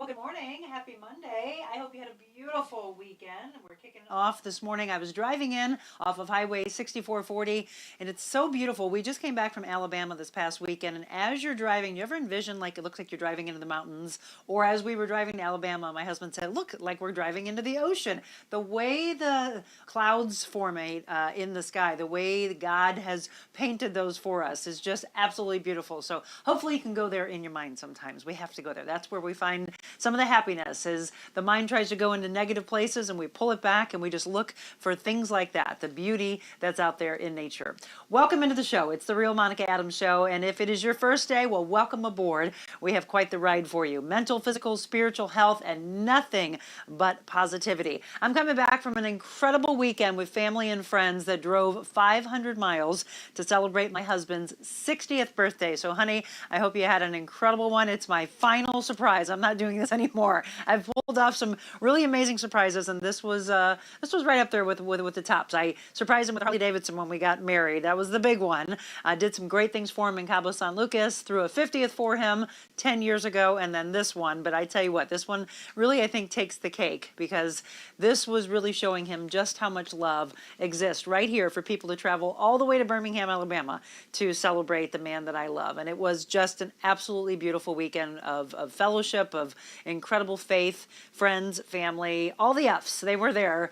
good morning. Happy Monday. I hope you had a beautiful weekend. We're kicking off this morning. I was driving in off of Highway 6440, and it's so beautiful. We just came back from Alabama this past weekend, and as you're driving, you ever envision like it looks like you're driving into the mountains? Or as we were driving to Alabama, my husband said, look, like we're driving into the ocean. The way the clouds formate in the sky, the way God has painted those for us is just absolutely beautiful. So hopefully you can go there in your mind sometimes. We have to go there. That's where we find some of the happiness is the mind tries to go into negative places and we pull it back and we just look for things like that, the beauty that's out there in nature. Welcome into the show. It's the Real Monica Adams Show. And if it is your first day, well, welcome aboard. We have quite the ride for you. Mental, physical, spiritual health, and nothing but positivity. I'm coming back from an incredible weekend with family and friends that drove 500 miles to celebrate my husband's 60th birthday. So, honey, I hope you had an incredible one. It's my final surprise. I'm not doing this anymore. I've pulled off some really amazing surprises, and this was right up there with the tops. I surprised him with Harley Davidson when we got married. That was the big one. I did some great things for him in Cabo San Lucas, threw a 50th for him 10 years ago, and then this one. But I tell you what, this one really, I think, takes the cake because this was really showing him just how much love exists right here for people to travel all the way to Birmingham, Alabama to celebrate the man that I love. And it was just an absolutely beautiful weekend of fellowship, of incredible faith, friends, family, all the F's. They were there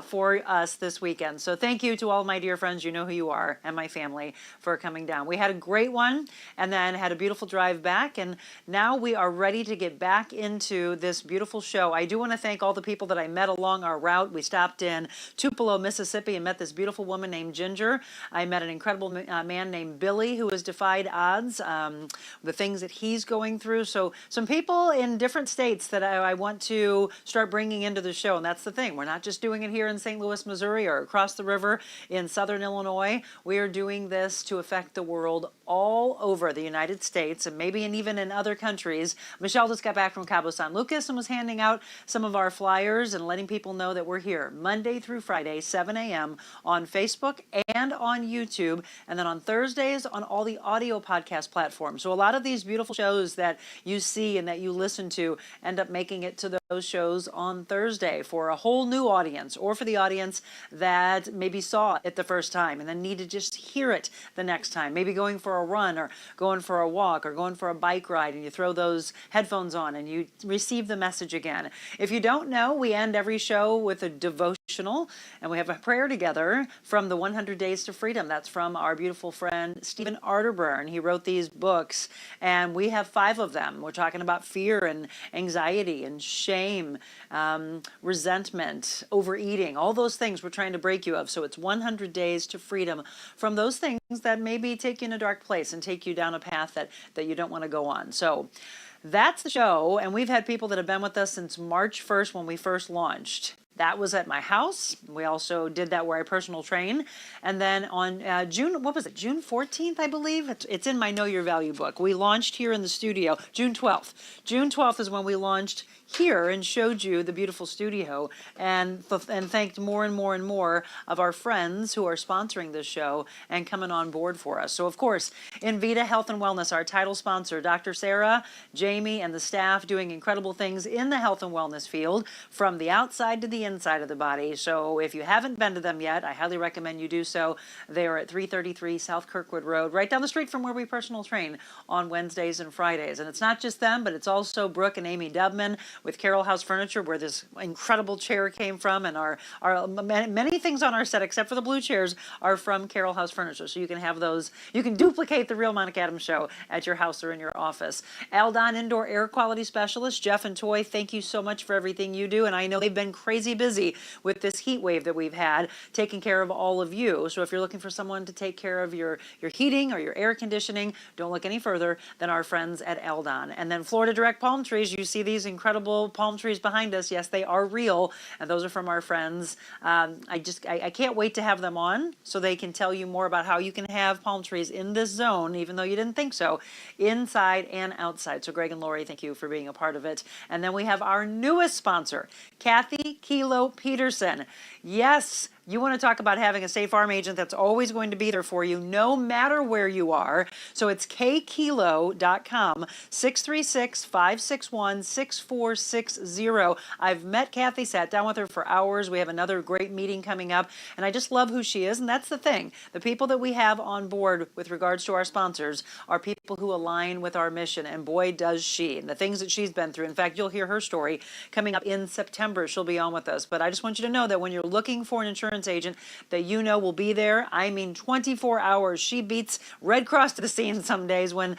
for us this weekend. So thank you to all my dear friends. You know who you are, and my family for coming down. We had a great one and then had a beautiful drive back. And now we are ready to get back into this beautiful show. I do want to thank all the people that I met along our route. We stopped in Tupelo, Mississippi and met this beautiful woman named Ginger. I met an incredible man named Billy who has defied odds, the things that he's going through. So some people in different states that I want to start bringing into the show. And that's the thing. We're not just doing it here in St. Louis, Missouri or across the river in southern Illinois. We are doing this to affect the world all over the United States and maybe even in other countries. Michelle just got back from Cabo San Lucas and was handing out some of our flyers and letting people know that we're here Monday through Friday, 7 a.m. on Facebook and on YouTube, and then on Thursdays on all the audio podcast platforms. So a lot of these beautiful shows that you see and that you listen to end up making it to those shows on Thursday for a whole new audience, or for the audience that maybe saw it the first time and then need to just hear it the next time, maybe going for a run or going for a walk or going for a bike ride, and you throw those headphones on and you receive the message again. If you don't know, we end every show with a devotional, and we have a prayer together from the 100 Days to Freedom. That's from our beautiful friend Stephen Arterburn. He wrote these books, and we have 5 of them. We're talking about fear and anxiety and shame, resentment, overeating, all those things we're trying to break you of. So it's 100 Days to Freedom from those things that maybe take you in a dark place and take you down a path that you don't want to go on. So that's the show, and we've had people that have been with us since March 1st when we first launched. That was at my house. We also did that where I personal train. And then on June 14th, I believe? It's in my Know Your Value book. We launched here in the studio, June 12th. June 12th is when we launched here and showed you the beautiful studio and thanked more and more and more of our friends who are sponsoring this show and coming on board for us. So, of course, Invita Health and Wellness, our title sponsor, Dr. Sarah, Jamie, and the staff doing incredible things in the health and wellness field from the outside to the inside of the body. So if you haven't been to them yet, I highly recommend you do so. They are at 333 South Kirkwood Road, right down the street from where we personal train on Wednesdays and Fridays. And it's not just them, but it's also Brooke and Amy Dubman with Carroll House Furniture, where this incredible chair came from, and our many things on our set, except for the blue chairs, are from Carroll House Furniture. So you can have those, you can duplicate the Real Monica Adams Show at your house or in your office. Aldon Indoor Air Quality Specialist, Jeff and Toy, thank you so much for everything you do. And I know they've been crazy busy with this heat wave that we've had, taking care of all of you. So if you're looking for someone to take care of your heating or your air conditioning, don't look any further than our friends at Aldon. And then Florida Direct Palm Trees, you see these incredible palm trees behind us. Yes, they are real, and those are from our friends. I can't wait to have them on so they can tell you more about how you can have palm trees in this zone, even though you didn't think so, inside and outside. So Greg and Lori, thank you for being a part of it. And then we have our newest sponsor, Kathy Kilo Peterson. Yes, You want to talk about having a State Farm agent that's always going to be there for you, no matter where you are. So it's kkilo.com, 636-561-6460. I've met Kathy, sat down with her for hours. We have another great meeting coming up, and I just love who she is, and that's the thing. The people that we have on board with regards to our sponsors are people who align with our mission, and boy, does she. And the things that she's been through. In fact, you'll hear her story coming up in September. She'll be on with us. But I just want you to know that when you're looking for an insurance agent that you know will be there, I mean 24 hours. She beats Red Cross to the scene some days when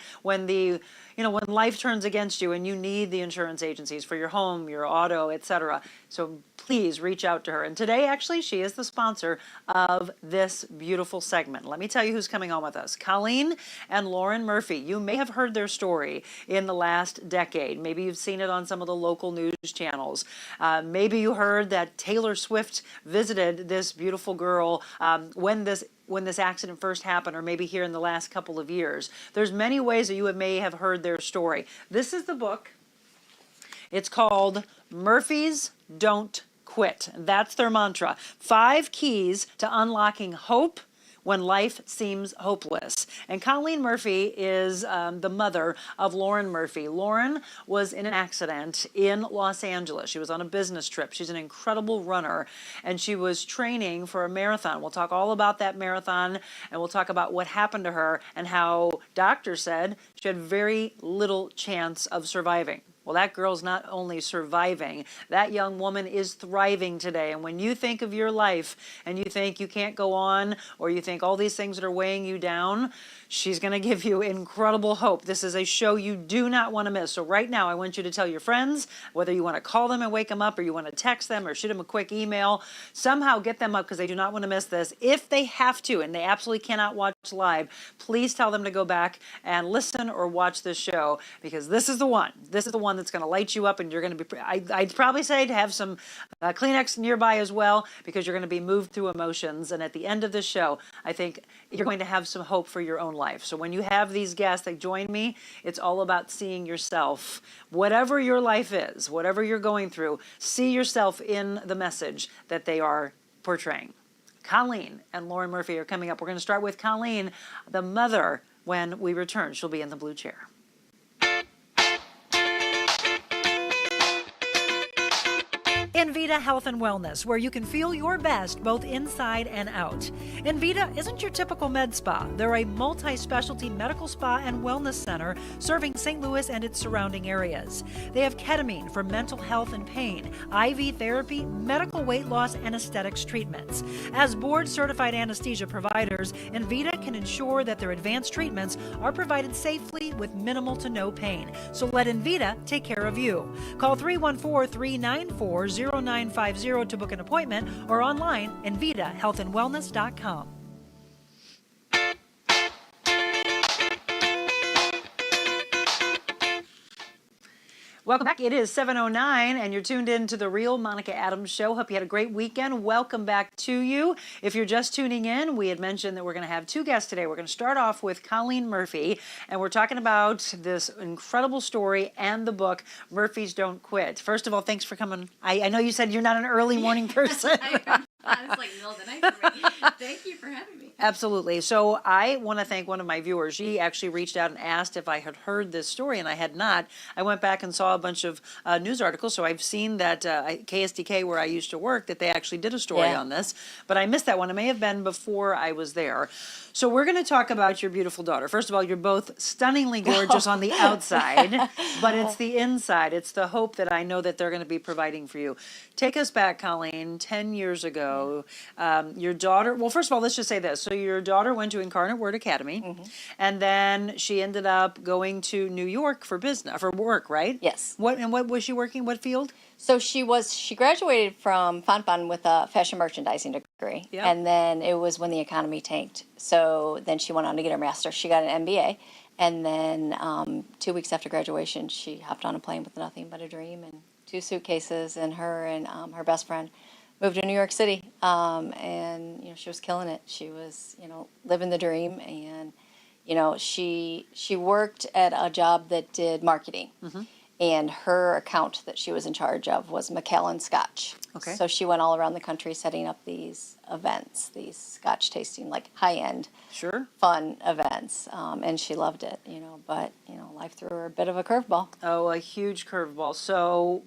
when life turns against you and you need the insurance agencies for your home, your auto, etc. So please reach out to her. And today, actually, she is the sponsor of this beautiful segment. Let me tell you who's coming on with us. Colleen and Lauren Murphy. You may have heard their story in the last decade. Maybe you've seen it on some of the local news channels. Maybe you heard that Taylor Swift visited this beautiful girl when this accident first happened, or maybe here in the last couple of years. There's many ways that you may have heard their story. This is the book. It's called Murphys Don't Quit. That's their mantra. 5 keys to unlocking hope when life seems hopeless. And Colleen Murphy is the mother of Lauren Murphy. Lauren was in an accident in Los Angeles. She was on a business trip. She's an incredible runner, and she was training for a marathon. We'll talk all about that marathon, and we'll talk about what happened to her and how doctors said she had very little chance of surviving. Well, that girl's not only surviving, that young woman is thriving today. And when you think of your life and you think you can't go on, or you think all these things that are weighing you down, she's going to give you incredible hope. This is a show you do not want to miss. So right now, I want you to tell your friends, whether you want to call them and wake them up, or you want to text them or shoot them a quick email, somehow get them up because they do not want to miss this. If they have to, and they absolutely cannot watch live, please tell them to go back and listen or watch this show, because this is the one. This is the one that's going to light you up, and you're going to be, I'd probably say to have some Kleenex nearby as well, because you're going to be moved through emotions. And at the end of this show, I think you're going to have some hope for your own life. So when you have these guests that join me, it's all about seeing yourself. Whatever your life is, whatever you're going through, see yourself in the message that they are portraying. Colleen and Lauren Murphy are coming up. We're going to start with Colleen, the mother, when we return. She'll be in the blue chair. Envita Health and Wellness, where you can feel your best both inside and out. Envita isn't your typical med spa. They're a multi-specialty medical spa and wellness center serving St. Louis and its surrounding areas. They have ketamine for mental health and pain, IV therapy, medical weight loss, and aesthetics treatments. As board-certified anesthesia providers, Envita can ensure that their advanced treatments are provided safely with minimal to no pain. So let Envita take care of you. Call 314-394-0950 to book an appointment, or online, EnvitaHealthAndWellness.com. Welcome back. It is 7:09, and you're tuned in to The Real Monica Adams Show. Hope you had a great weekend. Welcome back to you. If you're just tuning in, we had mentioned that we're going to have 2 guests today. We're going to start off with Colleen Murphy, and we're talking about this incredible story and the book, Murphys Don't Quit. First of all, thanks for coming. I know you said you're not an early morning person. It's like middle of the night for me. Thank you for having me. Absolutely. So I want to thank one of my viewers. She actually reached out and asked if I had heard this story, and I had not. I went back and saw a bunch of news articles, so I've seen that KSDK, where I used to work, that they actually did a story on this, but I missed that one. It may have been before I was there. So we're going to talk about your beautiful daughter. First of all, you're both stunningly gorgeous on the outside, but it's the inside. It's the hope that I know that they're going to be providing for you. Take us back, Colleen, 10 years ago. Your daughter, well, first of all, let's just say this. So your daughter went to Incarnate Word Academy, and then she ended up going to New York for business, for work, right? Yes. What was she working? What field? So she graduated from Fontbonne with a fashion merchandising degree. Yep. And then it was when the economy tanked. So then she went on to get her master's. She got an MBA. And then 2 weeks after graduation, she hopped on a plane with nothing but a dream and 2 suitcases, and her best friend moved to New York City. And, she was killing it. She was, living the dream. And, she worked at a job that did marketing. And her account that she was in charge of was Macallan Scotch. Okay. So she went all around the country setting up these events, these Scotch tasting, like high-end, Sure. fun events. And she loved it, but, life threw her a bit of a curveball. Oh, a huge curveball. So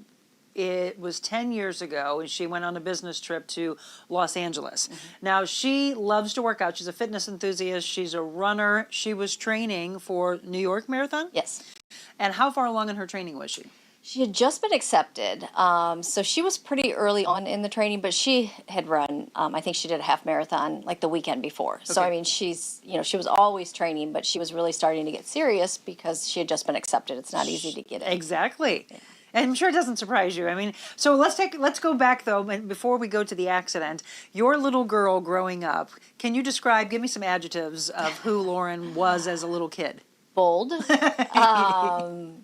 it was 10 years ago, and she went on a business trip to Los Angeles. Now, she loves to work out. She's a fitness enthusiast. She's a runner. She was training for New York Marathon? Yes. And how far along in her training was she? She had just been accepted, so she was pretty early on in the training, but she had run, I think she did a half marathon like the weekend before. So, Okay. I mean, she was always training, but she was really starting to get serious because she had just been accepted. It's not easy to get in. Exactly. And I'm sure it doesn't surprise you. I mean, so let's go back though, and before we go to the accident, your little girl growing up, can you give me some adjectives of who Lauren was as a little kid? Bold.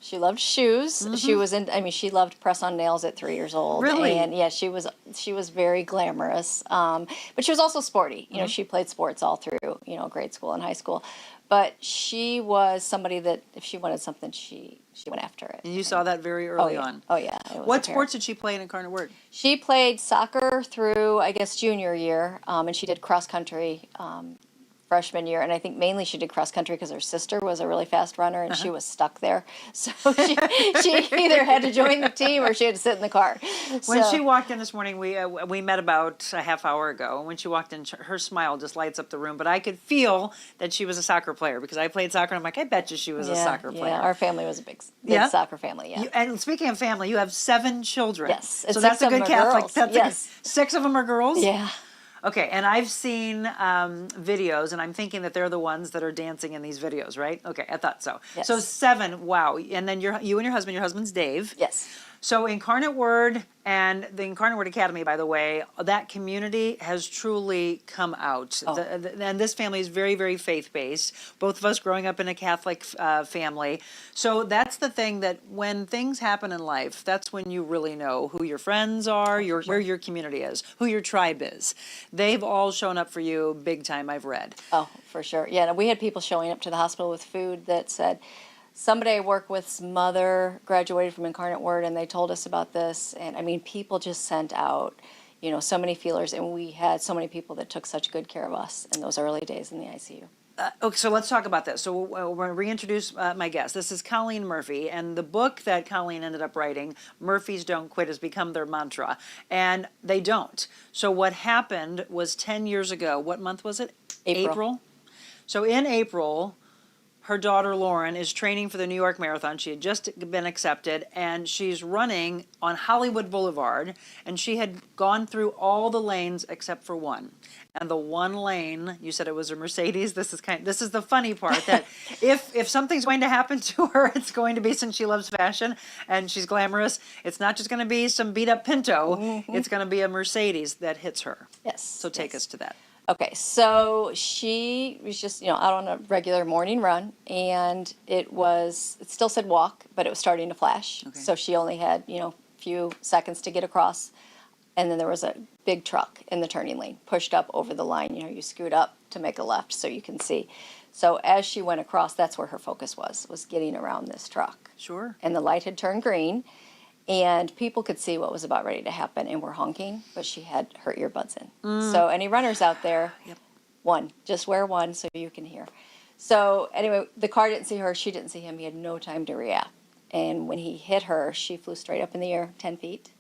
She loved shoes. She loved press-on nails at 3 years old. Really? And yeah, she was very glamorous. But she was also sporty. She played sports all through, grade school and high school. But she was somebody that if she wanted something, she went after it. And you saw that very early yeah. on. Oh yeah. It was What apparent. sports did she play in Incarnate Word? She played soccer through, I guess, junior year, and she did cross country freshman year, and I think mainly she did cross country because her sister was a really fast runner, and she was stuck there. So she either had to join the team or she had to sit in the car. When she walked in this morning, we met about a half hour ago, and when she walked in, her smile just lights up the room. But I could feel that she was a soccer player because I played soccer, and I'm like, I bet you she was a soccer player. Yeah, our family was a big Yeah? soccer family, yeah. And speaking of family, you have 7 children. Yes, and so 6 that's a of them good are Catholic. girls. That's Yes. 6 of them are girls. Yeah. Okay, and I've seen videos, and I'm thinking that they're the ones that are dancing in these videos, right? Okay, I thought so. Yes. So 7, wow. And then you and your husband's Dave. Yes. So Incarnate Word and the Incarnate Word Academy, by the way, that community has truly come out. Oh. And this family is very, very faith-based. Both of us growing up in a Catholic family. So that's the thing that when things happen in life, that's when you really know who your friends are, where your community is, who your tribe is. They've all shown up for you big time, I've read. Oh, for sure. Yeah, and we had people showing up to the hospital with food that said, somebody I work with's mother graduated from Incarnate Word, and they told us about this. And I mean, people just sent out, so many feelers, and we had so many people that took such good care of us in those early days in the ICU. Okay, so let's talk about this. So we're going to reintroduce my guest. This is Colleen Murphy, and the book that Colleen ended up writing, Murphys Don't Quit, has become their mantra, and they don't. So what happened was 10 years ago, what month was it? April. So in April, her daughter Lauren is training for the New York Marathon. She had just been accepted, and she's running on Hollywood Boulevard, and she had gone through all the lanes except for one. And the one lane, you said it was a Mercedes. This is the funny part, that if something's going to happen to her, it's going to be, since she loves fashion and she's glamorous, it's not just going to be some beat up Pinto. Mm-hmm. It's going to be a Mercedes that hits her. Yes. So take us to that. Okay, so she was just, out on a regular morning run, and it still said walk, but it was starting to flash. Okay. So she only had, a few seconds to get across, and then there was a big truck in the turning lane, pushed up over the line. You scoot up to make a left so you can see. So as she went across, that's where her focus was getting around this truck. Sure. And the light had turned green, and people could see what was about ready to happen and were honking, but she had her earbuds in. So any runners out there, Yep. just wear one so you can hear. So anyway, the car didn't see her, she didn't see him. He had no time to react. And when he hit her, she flew straight up in the air, 10 feet,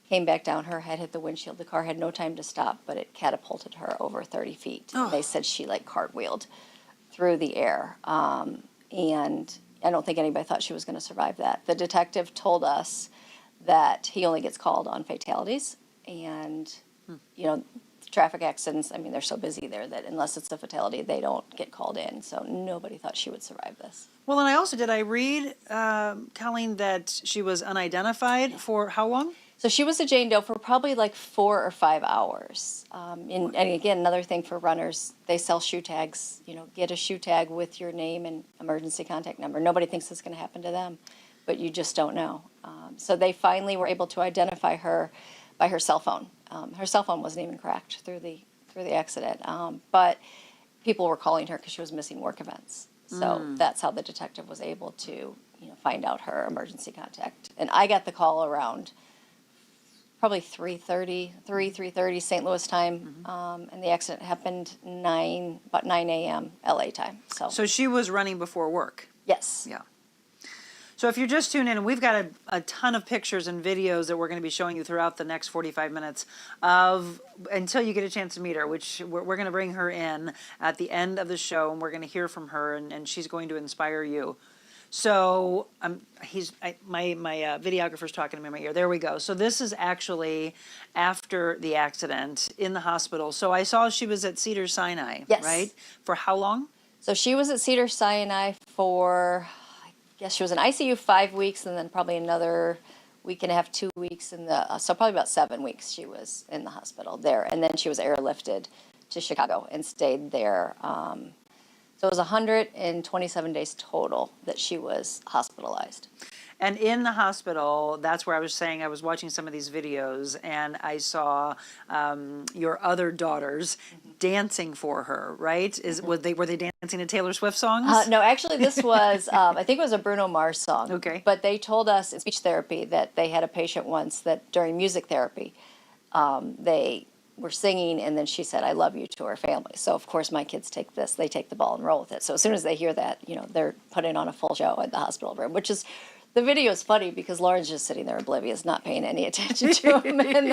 came back down, her head hit the windshield. The car had no time to stop, but it catapulted her over 30 feet. Oh. They said she cartwheeled through the air. And I don't think anybody thought she was going to survive that. The detective told us that he only gets called on fatalities, and traffic accidents, they're so busy there that unless it's a fatality, they don't get called in. So nobody thought she would survive this. Well, and did I read, Colleen, that she was unidentified for how long? So she was a Jane Doe for probably 4 or 5 hours. And again, another thing for runners, they sell shoe tags. Get a shoe tag with your name and emergency contact number. Nobody thinks it's going to happen to them, but you just don't know. So they finally were able to identify her by her cell phone. Her cell phone wasn't even cracked through the accident, but people were calling her because she was missing work events. So that's how the detective was able to, find out her emergency contact. And I got the call around probably 3:30 St. Louis time, and the accident happened about 9 a.m. LA time. So she was running before work. Yes. Yeah. So if you're just tuning in, we've got a ton of pictures and videos that we're going to be showing you throughout the next 45 minutes until you get a chance to meet her, which we're going to bring her in at the end of the show, and we're going to hear from her, and she's going to inspire you. So my videographer's talking to me in my ear. There we go. So this is actually after the accident in the hospital. So I saw she was at Cedars-Sinai, Yes. right? For how long? So she was at Cedars-Sinai for, I guess she was in ICU 5 weeks, and then probably another week and a half, 2 weeks so probably about 7 weeks she was in the hospital there. And then she was airlifted to Chicago and stayed there. So it was 127 days total that she was hospitalized. And in the hospital, that's where I was saying I was watching some of these videos, and I saw your other daughters dancing for her. Right? Were they dancing to Taylor Swift songs? No, actually, this was I think it was a Bruno Mars song. Okay. But they told us in speech therapy that they had a patient once that during music therapy, they were singing, and then she said, "I love you" to her family. So of course my kids take the ball and roll with it. So as soon as they hear that, they're putting on a full show at the hospital room, which is, the video is funny because Lauren's just sitting there oblivious, not paying any attention to them, and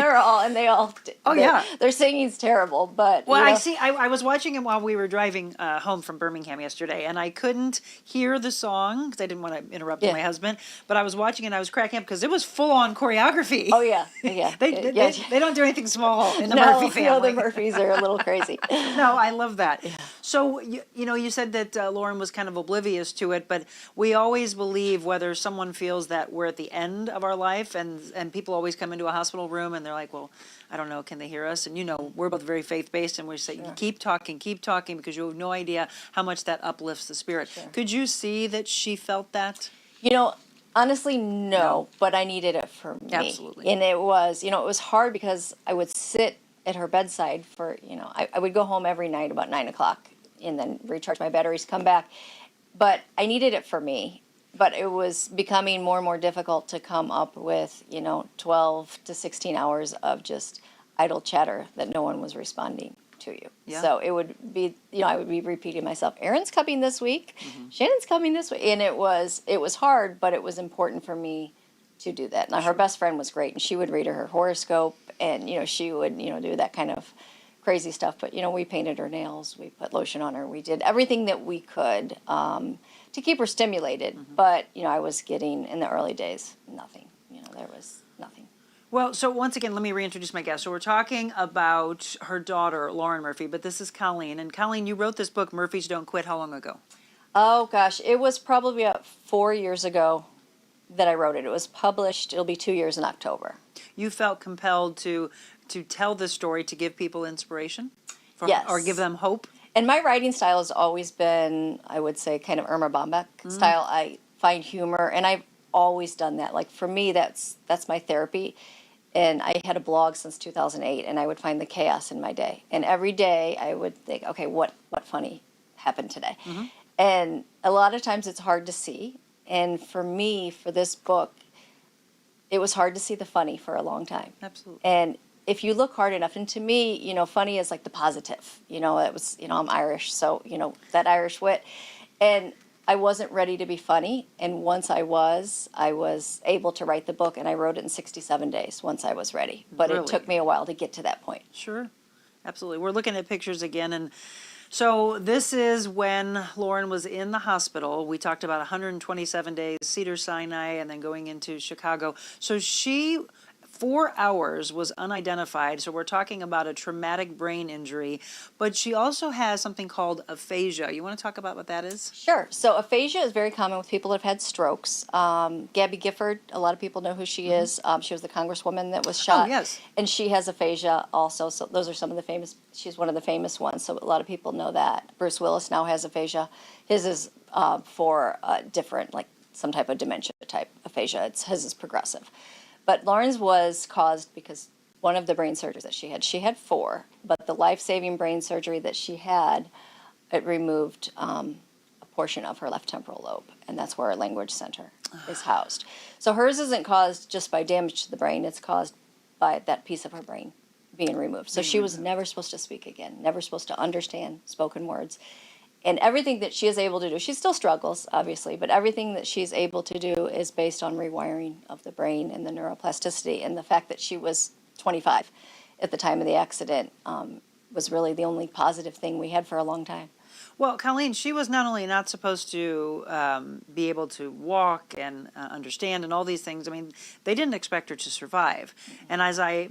their singing's terrible, but Well, I was watching it while we were driving home from Birmingham yesterday, and I couldn't hear the song because I didn't want to interrupt my husband. But I was watching it, and I was cracking up because it was full on choreography. Oh yeah. They don't do anything small in the Murphy family. No, the Murphys are a little crazy. No, I love that. Yeah. So you said that Lauren was kind of oblivious to it, but we always believe whether someone feels that we're at the end of our life, and people always come into a hospital room and they're like, well, I don't know, can they hear us? And we're both very faith-based, and we say, Sure. keep talking, because you have no idea how much that uplifts the spirit. Sure. Could you see that she felt that? Honestly, no, but I needed it for me. Absolutely. And it was hard because I would sit at her bedside for, I would go home every night about 9 o'clock and then recharge my batteries, come back. But I needed it for me. But it was becoming more and more difficult to come up with, 12 to 16 hours of just idle chatter that no one was responding to you. Yeah. So it would be, I would be repeating myself, Aaron's coming this week, Shannon's coming this week. And it was hard, but it was important for me to do that. Now, her best friend was great, and she would read her horoscope, and, she would, do that kind of crazy stuff. But, we painted her nails, we put lotion on her, we did everything that we could to keep her stimulated. But, I was getting, in the early days, nothing. There was nothing. Well, so once again, let me reintroduce my guest. So we're talking about her daughter, Lauren Murphy, but this is Colleen. And Colleen, you wrote this book, Murphys Don't Quit, how long ago? Oh, gosh. It was probably about 4 years ago that I wrote it. It was published. It'll be 2 years in October. You felt compelled to tell this story to give people inspiration? Yes. Or give them hope? And my writing style has always been, I would say, kind of Irma Bombeck style. I find humor, and I've always done that. Like, for me, that's my therapy. And I had a blog since 2008, and I would find the chaos in my day. And every day I would think, okay, what funny happened today? And a lot of times it's hard to see. And for me, for this book, it was hard to see the funny for a long time. Absolutely. And if you look hard enough, and to me, funny is like the positive. It was, I'm Irish, so, that Irish wit. And I wasn't ready to be funny, and once I was able to write the book, and I wrote it in 67 days once I was ready. But Really? It took me a while to get to that point. Sure. Absolutely. We're looking at pictures again, and so this is when Lauren was in the hospital. We talked about 127 days, Cedars-Sinai, and then going into Chicago. So 4 hours was unidentified, so we're talking about a traumatic brain injury, but she also has something called aphasia. You want to talk about what that is? Sure. So aphasia is very common with people that have had strokes. Gabby Gifford, a lot of people know who she is. She was the congresswoman that was shot. Oh, yes. And she has aphasia also, so those are some of the famous, she's one of the famous ones, so a lot of people know that. Bruce Willis now has aphasia. His is for different, like some type of dementia type aphasia. His is progressive. But Lauren's was caused because one of the brain surgeries that she had 4, but the life-saving brain surgery that she had, it removed a portion of her left temporal lobe, and that's where our language center is housed. So hers isn't caused just by damage to the brain, it's caused by that piece of her brain being removed. So she was never supposed to speak again, never supposed to understand spoken words. And everything that she is able to do, she still struggles, obviously, but everything that she's able to do is based on rewiring of the brain and the neuroplasticity. And the fact that she was 25 at the time of the accident was really the only positive thing we had for a long time. Well, Colleen, she was not only not supposed to be able to walk and understand and all these things. I mean, they didn't expect her to survive. And as I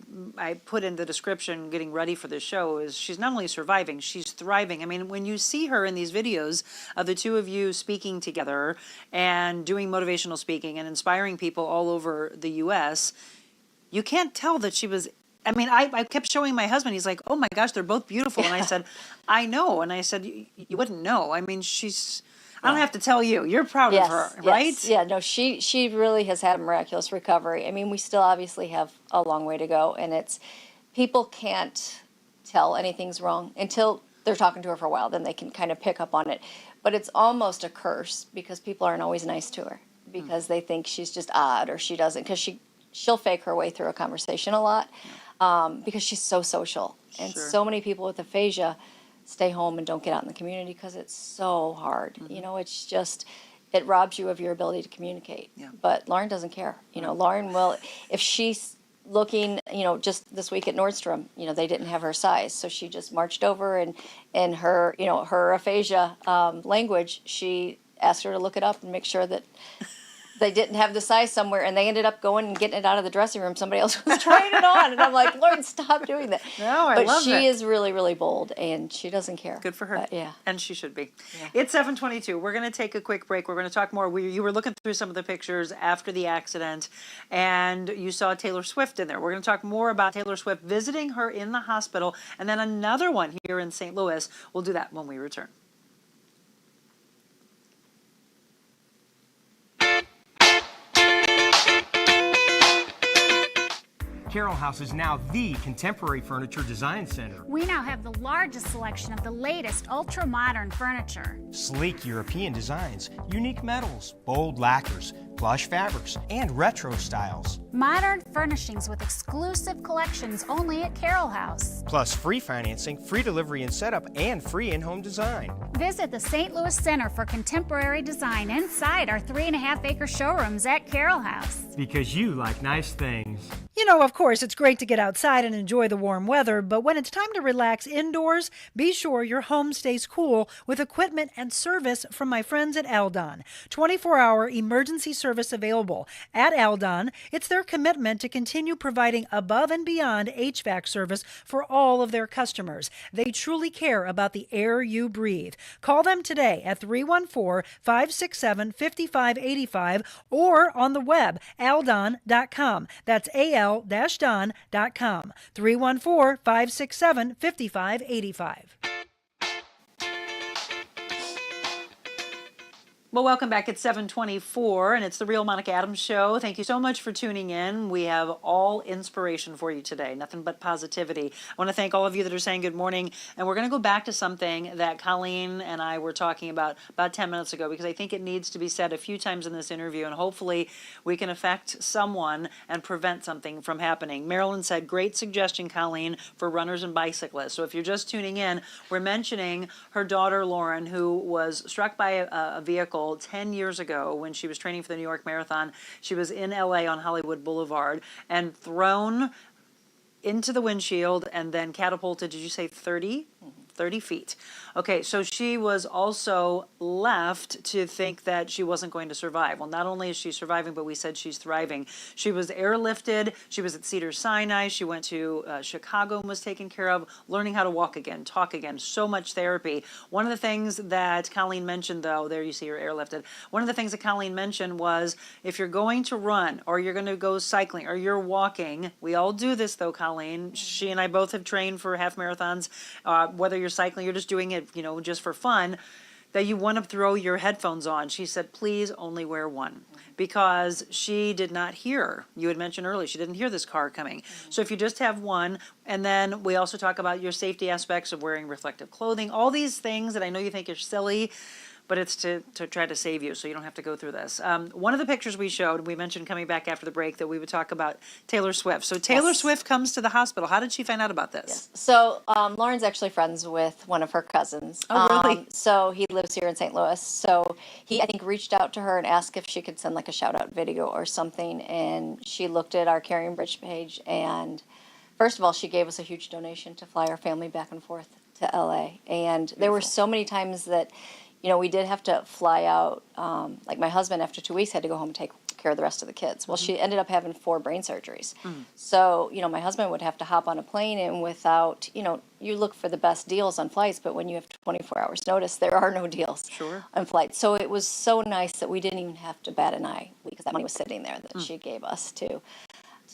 put in the description getting ready for this show, is she's not only surviving, she's thriving. I mean, when you see her in these videos of the two of you speaking together and doing motivational speaking and inspiring people all over the U.S., you can't tell that she was. I mean, I kept showing my husband. He's like, "Oh my gosh, they're both beautiful." And I said, "I know." And I said, "You wouldn't know. I mean, she's. I don't have to tell you. You're proud of her, right?" Yes. Yeah. No, she really has had a miraculous recovery. I mean, we still obviously have a long way to go, and it's people can't tell anything's wrong until they're talking to her for a while. Then they can kind of pick up on it. But it's almost a curse because people aren't always nice to her because they think she's just odd or she doesn't because she'll fake her way through a conversation a lot. Because she's so social. And so many people with aphasia stay home and don't get out in the community because it's so hard. You know, it's just, it robs you of your ability to communicate. But Lauren doesn't care. You know, Lauren will, if she's looking, you know, just this week at Nordstrom, you know, they didn't have her size. So she just marched over and her, you know, her aphasia language, she asked her to look it up and make sure that they didn't have the size somewhere, and they ended up going and getting it out of the dressing room. Somebody else was trying it on, and I'm like, Lauren, stop doing that. No, I but love she it. is really, really bold, and she doesn't care. Good for her. But, yeah. And she should be. Yeah. It's 7:22. We're going to take a quick break. We're going to talk more. You were looking through some of the pictures after the accident, and you saw Taylor Swift in there. We're going to talk more about Taylor Swift visiting her in the hospital, and then another one here in St. Louis. We'll do that when we return. Carroll House is now the contemporary furniture design center. We now have the largest selection of the latest ultra-modern furniture. Sleek European designs, unique metals, bold lacquers, plush fabrics, and retro styles. Modern furnishings with exclusive collections only at Carroll House. Plus free financing, free delivery and setup, and free in-home design. Visit the St. Louis Center for Contemporary Design inside our 3.5-acre showrooms at Carroll House. Because you like nice things. You know, of course, it's great to get outside and enjoy the warm weather, but when it's time to relax indoors, be sure your home stays cool with equipment and service from my friends at Aldon. 24-hour emergency service available. At Aldon, it's their commitment to continue providing above and beyond HVAC service for all of their customers. They truly care about the air you breathe. Call them today at 314-567-5585 or on the web, aldon.com. That's al-don.com. 314-567-5585. Well, welcome back. It's 7:24, and it's the Real Monica Adams Show. Thank you so much for tuning in. We have all inspiration for you today, nothing but positivity. I want to thank all of you that are saying good morning, and we're going to go back to something that Colleen and I were talking about 10 minutes ago, because I think it needs to be said a few times in this interview, and hopefully we can affect someone and prevent something from happening. Marilyn said, great suggestion, Colleen, for runners and bicyclists. So if you're just tuning in, we're mentioning her daughter, Lauren, who was struck by a vehicle 10 years ago when she was training for the New York Marathon. She was in LA on Hollywood Boulevard and thrown into the windshield and then catapulted, did you say 30? 30 feet. Okay, so she was also left to think that she wasn't going to survive. Well, not only is she surviving, but we said she's thriving. She was airlifted. She was at Cedars-Sinai. She went to Chicago and was taken care of, learning how to walk again, talk again, so much therapy. One of the things that Colleen mentioned, though, there you see her airlifted. One of the things that Colleen mentioned was if you're going to run or you're going to go cycling or you're walking, we all do this, though, Colleen. She and I both have trained for half marathons, whether you're cycling, you're just doing it, just for fun, that you want to throw your headphones on. She said, please only wear one, because she did not hear. You had mentioned earlier, she didn't hear this car coming. So if you just have one, and then we also talk about your safety aspects of wearing reflective clothing, all these things that I know you think are silly, but it's to try to save you so you don't have to go through this. One of the pictures we showed, we mentioned coming back after the break that we would talk about Taylor Swift. So Taylor Yes. Swift comes to the hospital. How did she find out about this? Yes. So Lauren's actually friends with one of her cousins. Oh, really? So he lives here in St. Louis. So he, I think, reached out to her and asked if she could send like a shout out video or something. And she looked at our Carrying Bridge page. And first of all, she gave us a huge donation to fly our family back and forth to LA. And there were so many times that, you know, we did have to fly out. Like my husband, after 2 weeks, had to go home and take care of the rest of the kids. Well, she ended up having 4 brain surgeries. So, you know, my husband would have to hop on a plane, and without, you know, you look for the best deals on flights, but when you have 24 hours notice, there are no deals on flights. So it was so nice that we didn't even have to bat an eye because that money was sitting there that she gave us to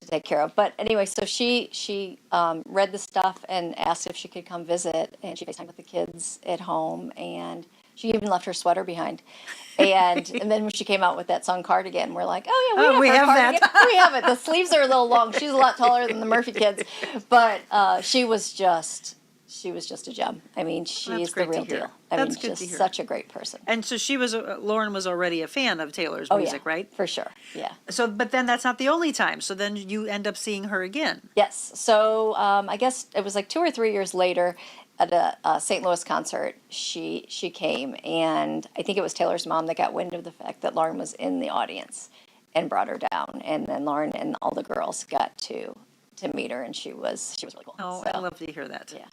take care of. But anyway, so she read the stuff and asked if she could come visit, and she FaceTimed with the kids at home, and she even left her sweater behind. And then when she came out with that song Cardigan, we're like, oh yeah, we have that. We have it. The sleeves are a little long. She's a lot taller than the Murphy kids, but she was just a gem. I mean, she's the real deal. I mean, just such a great person. And so Lauren was already a fan of Taylor's music, yeah, right? For sure, yeah. So, but then that's not the only time. So then you end up seeing her again. Yes. So I guess it was like 2 or 3 years later at a St. Louis concert, she came, and I think it was Taylor's mom that got wind of the fact that Lauren was in the audience and brought her down. And then Lauren and all the girls got to meet her, and she was really cool. Oh, So, I love to hear that. yeah.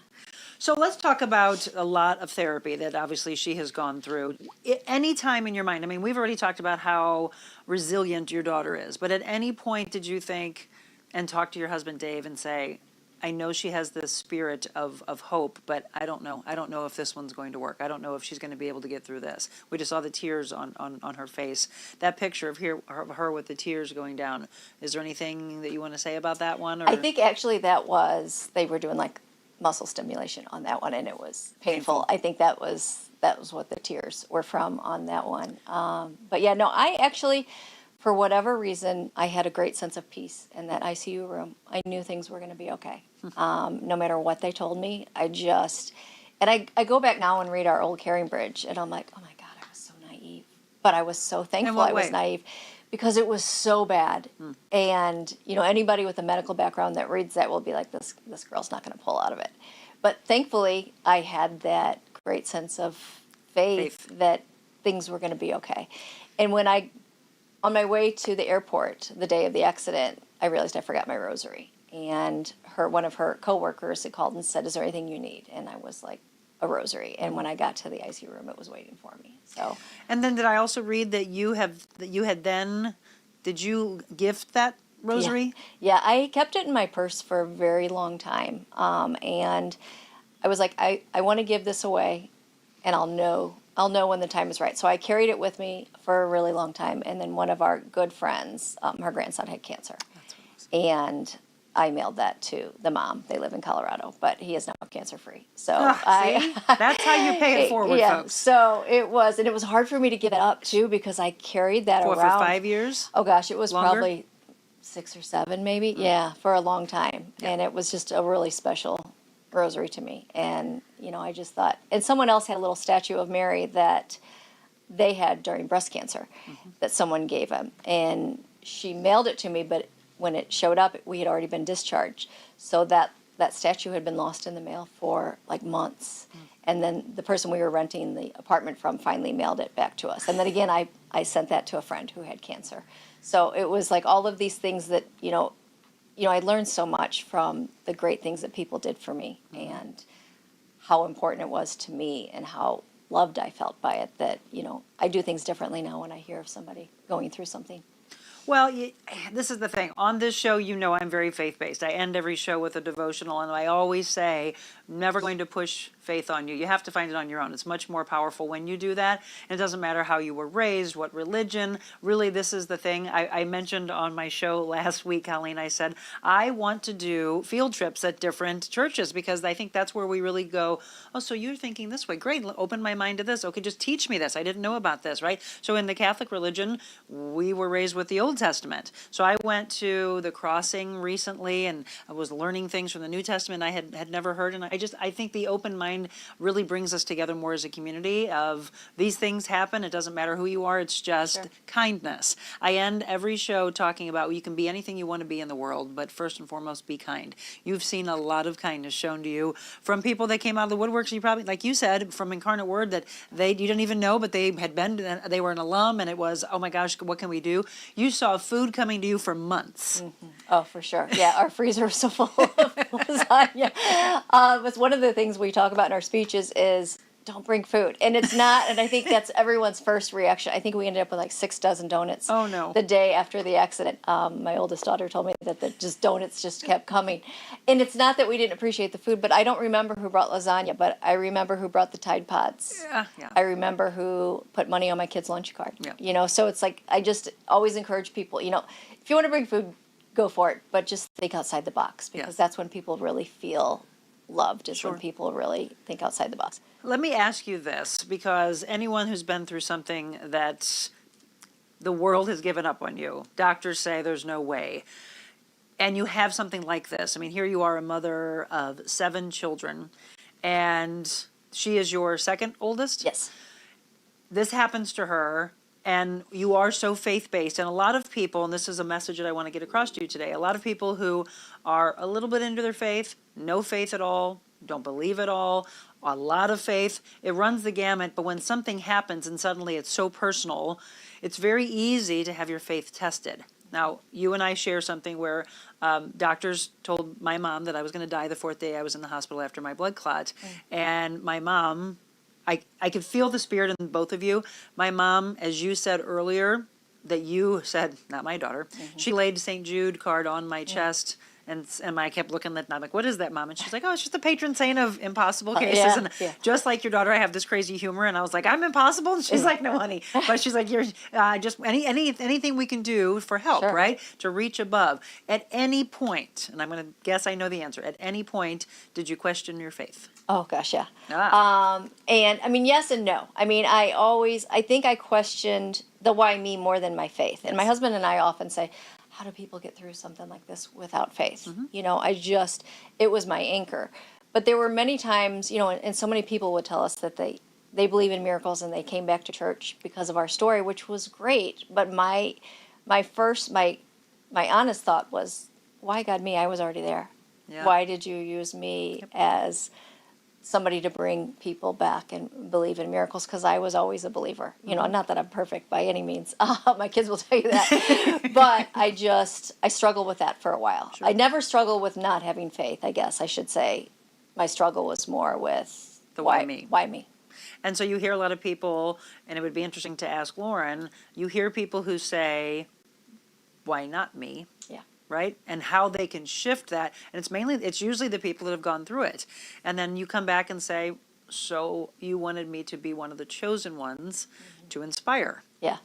So let's talk about a lot of therapy that obviously she has gone through. Any time in your mind, I mean, we've already talked about how resilient your daughter is, but at any point did you think and talk to your husband Dave and say, I know she has this spirit of hope, but I don't know. I don't know if this one's going to work. I don't know if she's going to be able to get through this. We just saw the tears on her face. That picture of her with the tears going down. Is there anything that you want to say about that one? Or? I think actually they were doing like muscle stimulation on that one, and it was painful. I think that was what the tears were from on that one. But yeah, no, I actually, for whatever reason, I had a great sense of peace in that ICU room. I knew things were going to be okay. No matter what they told me, I go back now and read our old Carrying Bridge, and I'm like, oh my God, I was so naive. But I was so thankful I was naive because it was so bad. And, you know, anybody with a medical background that reads that will be like, this girl's not going to pull out of it. But thankfully, I had that great sense of faith that things were going to be okay. And when on my way to the airport the day of the accident, I realized I forgot my rosary. And one of her coworkers had called and said, is there anything you need? And I was like, a rosary. And when I got to the ICU room, it was waiting for me. So. And then did I also read that did you gift that rosary? Yeah, I kept it in my purse for a very long time. And I was like, I want to give this away, and I'll know when the time is right. So I carried it with me for a really long time. And then one of our good friends, her grandson had cancer. That's what it was. And I mailed that to the mom. They live in Colorado, but he is now cancer-free. So that's how you pay it forward, folks. So it was hard for me to give it up too because I carried that around. For 5 years? Oh gosh, it was Longer? probably 6 or 7 maybe. Yeah, for a long time. Yeah. And it was just a really special rosary to me. And, you know, I just thought, and someone else had a little statue of Mary that they had during breast cancer that someone gave him. And she mailed it to me, but when it showed up, we had already been discharged. So that statue had been lost in the mail for like months. And then the person we were renting the apartment from finally mailed it back to us. And then again, I sent that to a friend who had cancer. So it was like all of these things that, you know, I learned so much from the great things that people did for me and how important it was to me and how loved I felt by it that, you know, I do things differently now when I hear of somebody going through something. Well, this is the thing. On this show, you know I'm very faith-based. I end every show with a devotional, and I always say, never going to push faith on you. You have to find it on your own. It's much more powerful when you do that. And it doesn't matter how you were raised, what religion. Really, this is the thing. I mentioned on my show last week, Colleen, I said, I want to do field trips at different churches because I think that's where we really go, oh, so you're thinking this way. Great. Open my mind to this. Okay, just teach me this. I didn't know about this, right? So in the Catholic religion, we were raised with the Old Testament. So I went to the Crossing recently, and I was learning things from the New Testament I had never heard. And I think the open mind find really brings us together more as a community of these things happen. It doesn't matter who you are. It's just kindness. I end every show talking about you can be anything you want to be in the world, but first and foremost, be kind. You've seen a lot of kindness shown to you from people that came out of the woodworks. You probably, like you said, from Incarnate Word that you didn't even know, but they had been, they were an alum, and it was, oh my gosh, what can we do? You saw food coming to you for months. Mm-hmm. Oh, for sure. Yeah, our freezer was so full of lasagna. It's one of the things we talk about in our speeches is don't bring food. And it's not, and I think that's everyone's first reaction. I think we ended up with like 6 dozen donuts. Oh, no. The day after the accident. My oldest daughter told me that the donuts just kept coming. And it's not that we didn't appreciate the food, but I don't remember who brought lasagna, but I remember who brought the Tide Pods. Yeah. I remember who put money on my kid's lunch card. Yeah. So it's like, I just always encourage people, if you want to bring food, go for it, but just think outside the box, because that's when people really feel loved, is when people really think outside the box. Let me ask you this, because anyone who's been through something that the world has given up on you, doctors say there's no way, and you have something like this. I mean, here you are, a mother of 7 children, and she is your second oldest? Yes. This happens to her, and you are so faith-based, and a lot of people, and this is a message that I want to get across to you today, a lot of people who are a little bit into their faith, no faith at all, don't believe at all, a lot of faith, it runs the gamut, but when something happens and suddenly it's so personal, it's very easy to have your faith tested. Now, you and I share something where doctors told my mom that I was going to die the 4th day I was in the hospital after my blood clot, and my mom, I could feel the spirit in both of you. My mom, as you said earlier, that you said, not my daughter, she laid St. Jude card on my chest, and I kept looking at it, and I'm like, what is that, Mom? And she's like, oh, it's just the patron saint of impossible cases. And just like your daughter, I have this crazy humor, and I was like, I'm impossible? And she's like, no, honey. But she's like, you're just anything we can do for help, right? To reach above. At any point, and I'm going to guess I know the answer, at any point, did you question your faith? Oh, gosh, yeah. And, I mean, yes and no. I mean, I think I questioned the why me more than my faith. And my husband and I often say, how do people get through something like this without faith? It was my anchor. But there were many times, and so many people would tell us that they believe in miracles and they came back to church because of our story, which was great. But my honest thought was, why God me? I was already there. Yeah. Why did you use me as somebody to bring people back and believe in miracles? Because I was always a believer. Not that I'm perfect by any means. My kids will tell you that. But I struggled with that for a while. Sure. I never struggled with not having faith, I guess I should say. My struggle was more with the why me. Why me? And so you hear a lot of people, and it would be interesting to ask Lauren, you hear people who say, why not me? Yeah. Right? And how they can shift that. And it's usually the people that have gone through it. And then you come back and say, so you wanted me to be one of the chosen ones to inspire. Yeah.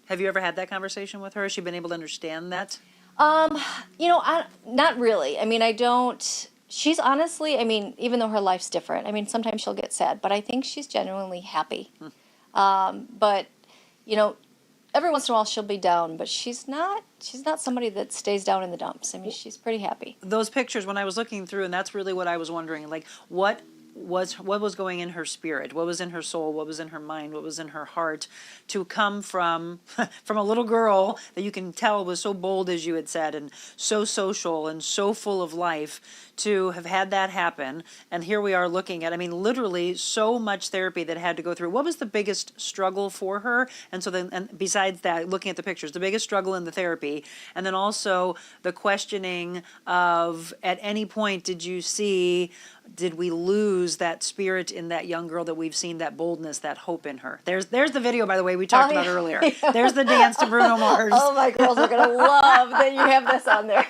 Have you ever had that conversation with her? Has she been able to understand that? Not really. I mean, she's honestly, even though her life's different, sometimes she'll get sad, but I think she's genuinely happy. But, every once in a while she'll be down, but she's not somebody that stays down in the dumps. She's pretty happy. Those pictures, when I was looking through, and that's really what I was wondering, like, what was going in her spirit? What was in her soul? What was in her mind? What was in her heart to come from a little girl that you can tell was so bold, as you had said, and so social and so full of life, to have had that happen. And here we are looking at, literally so much therapy that had to go through. What was the biggest struggle for her? And so then, and besides that, looking at the pictures, the biggest struggle in the therapy, and then also the questioning of, at any point did we lose that spirit in that young girl that we've seen, that boldness, that hope in her? There's the video, by the way, we talked about earlier. There's the dance to Bruno Mars. Oh, my girls are going to love that you have this on there.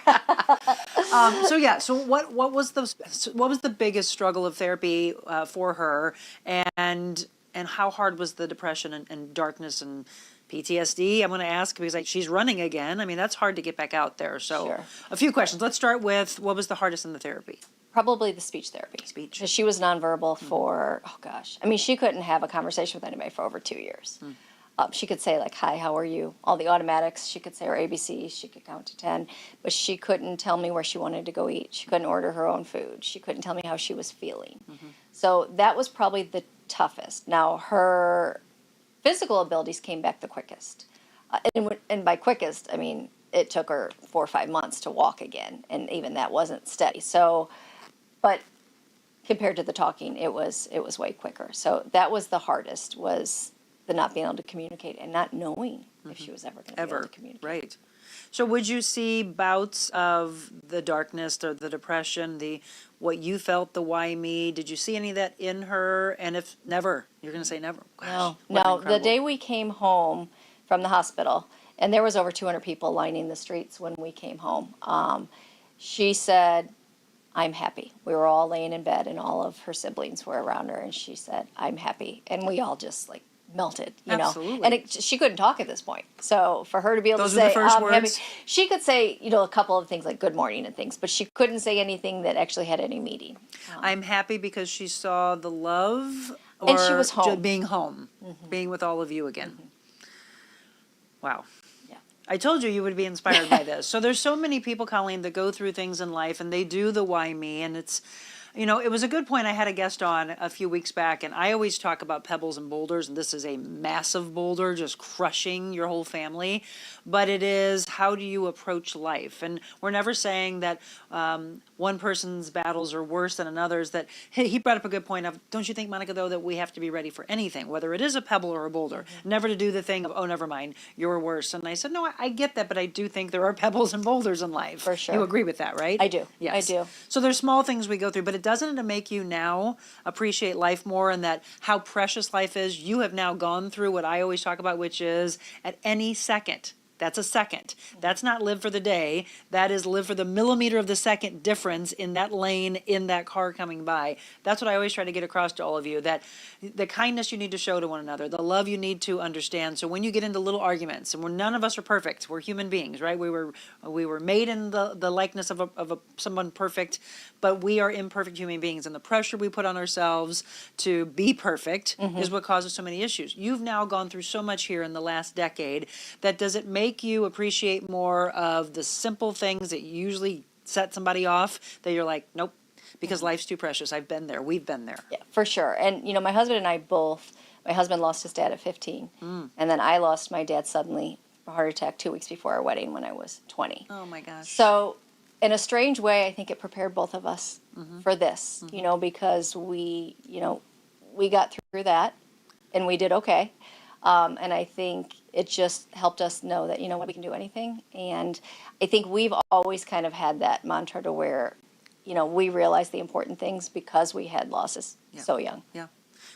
So what was the biggest struggle of therapy for her, and how hard was the depression and darkness and PTSD? I'm going to ask because she's running again. That's hard to get back out there. So Sure. A few questions. Let's start with, what was the hardest in the therapy? Probably the speech therapy. Because she was nonverbal for, she couldn't have a conversation with anybody for over 2 years. She could say like, hi, how are you? All the automatics. She could say her ABCs. She could count to 10. But she couldn't tell me where she wanted to go eat. She couldn't order her own food. She couldn't tell me how she was feeling. So that was probably the toughest. Now, her physical abilities came back the quickest. And by quickest, I mean, it took her 4 or 5 months to walk again. And even that wasn't steady. So, but compared to the talking, it was way quicker. So that was the hardest, was the not being able to communicate and not knowing if she was ever going to be able to communicate. Right. So would you see bouts of the darkness or the depression, what you felt, the why me? Did you see any of that in her? And if never, you're going to say never. Gosh, No. The day we came home from the hospital, and there was over 200 people lining the streets when we came home, she said, I'm happy. We were all laying in bed and all of her siblings were around her, and she said, I'm happy. And we all just like melted, you know. Absolutely. And she couldn't talk at this point. So for her to be able Those to were the say, first I'm happy, words? she could say, you know, a couple of things like good morning and things, but she couldn't say anything that actually had any meaning. I'm happy because she saw the love, And she or was home. being home, being with all of you again. Wow. Yeah. I told you would be inspired by this. So there's so many people, Colleen, that go through things in life and they do the why me, and it's, you know, it was a good point. I had a guest on a few weeks back, and I always talk about pebbles and boulders, and this is a massive boulder just crushing your whole family. But it is, how do you approach life? And we're never saying that one person's battles are worse than another's. That he brought up a good point of, don't you think, Monica, though, that we have to be ready for anything, whether it is a pebble or a boulder, never to do the thing of, oh, never mind, you're worse. And I said, no, I get that, but I do think there are pebbles and boulders in life. For sure. You agree with that, right? I do. Yes. I do. So there's small things we go through, but it doesn't make you now appreciate life more, and that how precious life is. You have now gone through what I always talk about, which is at any second. That's a second. That's not live for the day. That is live for the millimeter of the second difference in that lane, in that car coming by. That's what I always try to get across to all of you, that the kindness you need to show to one another, the love you need to understand. So when you get into little arguments, and none of us are perfect, we're human beings, right? We were made in the likeness of someone perfect, but we are imperfect human beings, and the pressure we put on ourselves to be perfect is what causes so many issues. You've now gone through so much here in the last decade that does it make you appreciate more of the simple things that usually set somebody off, that you're like, nope, because life's too precious. I've been there. We've been there. Yeah, for sure. And, you know, my husband and I both, my husband lost his dad at 15. And then I lost my dad suddenly, a heart attack 2 weeks before our wedding when I was 20. Oh my gosh. So in a strange way, I think it prepared both of us for this, you know, because we got through that and we did okay. And I think it just helped us know that, you know what, we can do anything. And I think we've always kind of had that mantra to where, you know, we realize the important things because we had losses so young. Yeah.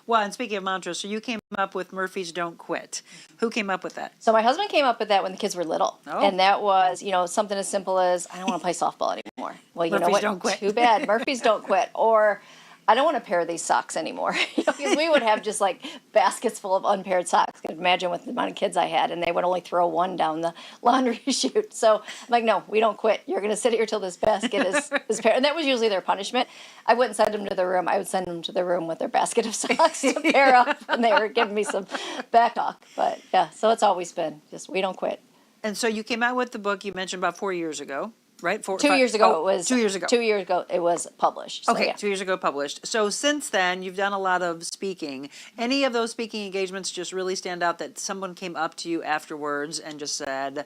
Well, and speaking of mantras, so you came up with Murphy's Don't Quit. Who came up with that? So my husband came up with that when the kids were little. Oh. And that was, you know, something as simple as, I don't want to play softball anymore. Well, you know Murphy's what? don't quit. Too bad. Murphy's don't quit. Or, I don't want to pair these socks anymore. You know, because we would have just like baskets full of unpaired socks. I could imagine with the amount of kids I had, and they would only throw one down the laundry chute. So I'm like, no, we don't quit. You're going to sit here till this basket is paired. And that was usually their punishment. I wouldn't send them to the room. I would send them to the room with their basket of socks to pair up, and they were giving me some back talk. But yeah, so it's always been just, we don't quit. And so you came out with the book you mentioned about 4 years ago, right? 2 years ago it was. 2 years ago. 2 years ago it was published. So, Okay, yeah. 2 years ago published. So since then, you've done a lot of speaking. Any of those speaking engagements just really stand out that someone came up to you afterwards and just said,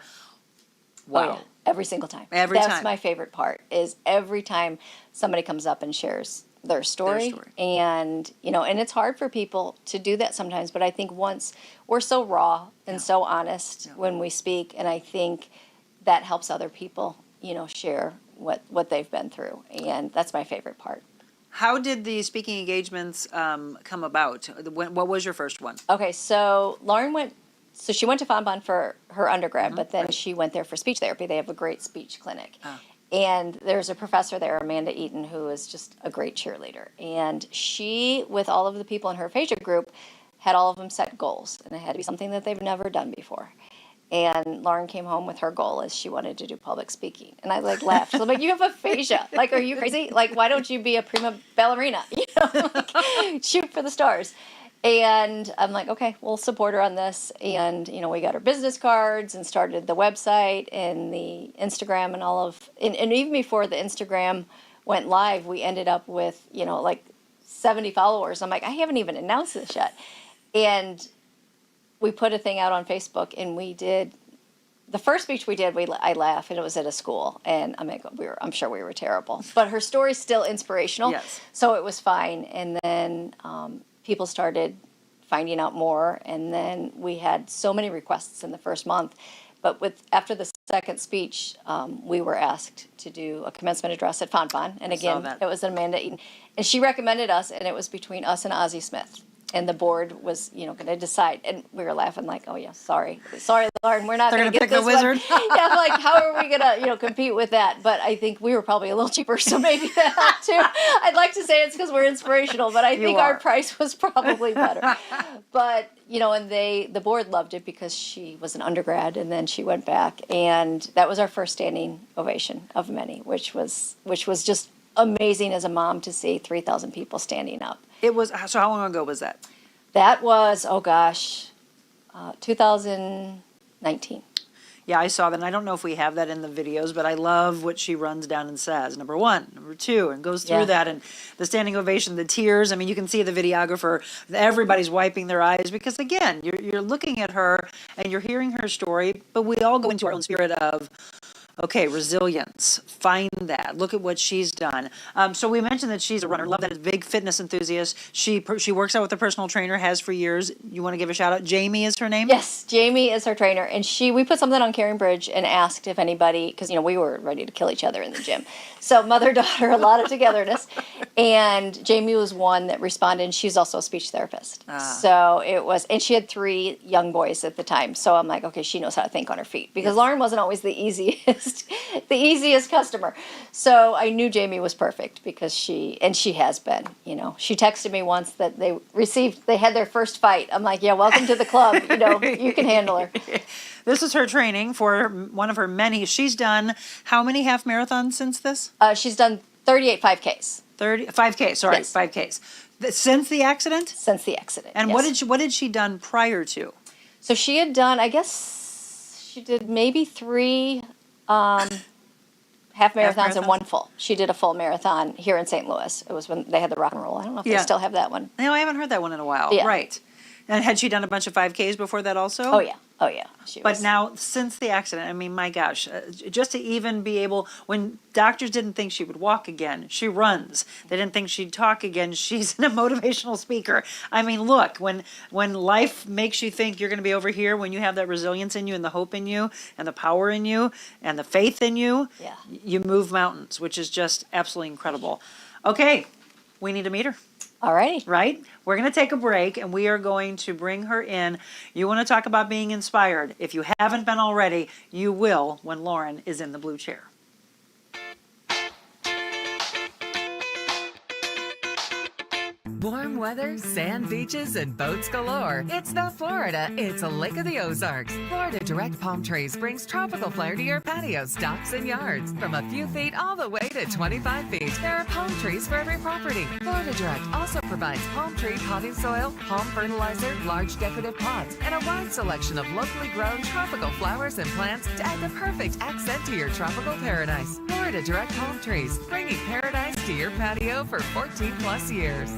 wow. Oh, yeah. Every single time. Every That's time. my favorite part, is every time somebody comes up and shares their story. And, you know, and it's hard for people to do that sometimes, but I think once we're so raw and so honest when we speak, and I think that helps other people, you know, share what they've been through. And that's my favorite part. How did the speaking engagements come about? What was your first one? Okay, so Lauren went to Fonbonne for her undergrad, but then she went there for speech therapy. They have a great speech clinic. And there's a professor there, Amanda Eaton, who is just a great cheerleader. And she, with all of the people in her Aphasia group, had all of them set goals. And it had to be something that they've never done before. And Lauren came home with her goal is she wanted to do public speaking. And I like laughed. So I'm like, you have aphasia. Like, are you crazy? Like, why don't you be a prima ballerina? You know, like, shoot for the stars. And I'm like, okay, we'll support her on this. And, you know, we got her business cards and started the website and the Instagram and all of, and even before the Instagram went live, we ended up with, you know, like 70 followers. I'm like, I haven't even announced this yet. And we put a thing out on Facebook, and we did, the first speech we did, I laugh, and it was at a school, and I'm sure we were terrible. But her story's still inspirational, Yes. so it was fine. And then people started finding out more, and then we had so many requests in the first month. But after the second speech, we were asked to do a commencement address at Fonfon, and again, it was Amanda Eaton, and she recommended us, and it was between us and Ozzie Smith. And the board was, you know, going to decide. And we were laughing like, oh, yeah, sorry, Lauren, we're not going to get pick this the wizard. one. Yeah, I'm like, how are we going to, you know, compete with that? But I think we were probably a little cheaper, so maybe that helped too. I'd like to say it's because we're inspirational, but I think our price was probably better. But, you know, and the board loved it because she was an undergrad, and then she went back. And that was our first standing ovation of many, which was just amazing as a mom to see 3,000 people standing up. It was, so how long ago was that? That was, 2019. Yeah, I saw that, and I don't know if we have that in the videos, but I love what she runs down and says. Number one, number two, and goes through that, and the standing ovation, the tears. I mean, you can see the videographer, everybody's wiping their eyes, because again, you're looking at her, and you're hearing her story, but we all go into our own spirit of, okay, resilience, find that, look at what she's done. So we mentioned that she's a runner, love that, big fitness enthusiast. She works out with a personal trainer, has for years. You want to give a shout out? Jamie is her name? Yes, Jamie is her trainer, and we put something on Caring Bridge and asked if anybody, because, you know, we were ready to kill each other in the gym. So mother-daughter, a lot of togetherness. And Jamie was one that responded, and she's also a speech therapist. So it was, and she had 3 young boys at the time. So I'm like, okay, she knows how to think on her feet, because Lauren wasn't always the easiest customer. So I knew Jamie was perfect, because she has been, you know. She texted me once that they had their first fight. I'm like, yeah, welcome to the club. You know, you can handle her. This is her training for one of her many. She's done how many half marathons since this? She's done 38 5Ks. 5Ks, sorry, Yes. 5Ks. Since the accident? Since the accident. And yes. what had she done prior to? So she had done, I guess she did maybe 3 half marathons and 1 full. She did a full marathon here in St. Louis. It was when they had the rock and roll. I don't know if they still have that one. No, I haven't heard that one in a while. Yeah. Right. And had she done a bunch of 5Ks before that also? Oh, yeah. But now, since the accident, I mean, my gosh, just to even be able, when doctors didn't think she would walk again, she runs. They didn't think she'd talk again, she's a motivational speaker. I mean, look, when life makes you think you're going to be over here, when you have that resilience in you and the hope in you and the power in you and the faith in you, you move mountains, which is just absolutely incredible. Okay, we need to meet her. All right. Right? We're going to take a break, and we are going to bring her in. You want to talk about being inspired. If you haven't been already, you will when Lauren is in the blue chair. Warm weather, sand beaches, and boats galore. It's not Florida, it's a Lake of the Ozarks. Florida Direct Palm Trees brings tropical flair to your patios, docks, and yards. From a few feet all the way to 25 feet, there are palm trees for every property. Florida Direct also provides palm tree potting soil, palm fertilizer, large decorative pots, and a wide selection of locally grown tropical flowers and plants to add the perfect accent to your tropical paradise. Florida Direct Palm Trees, bringing paradise to your patio for 14 plus years.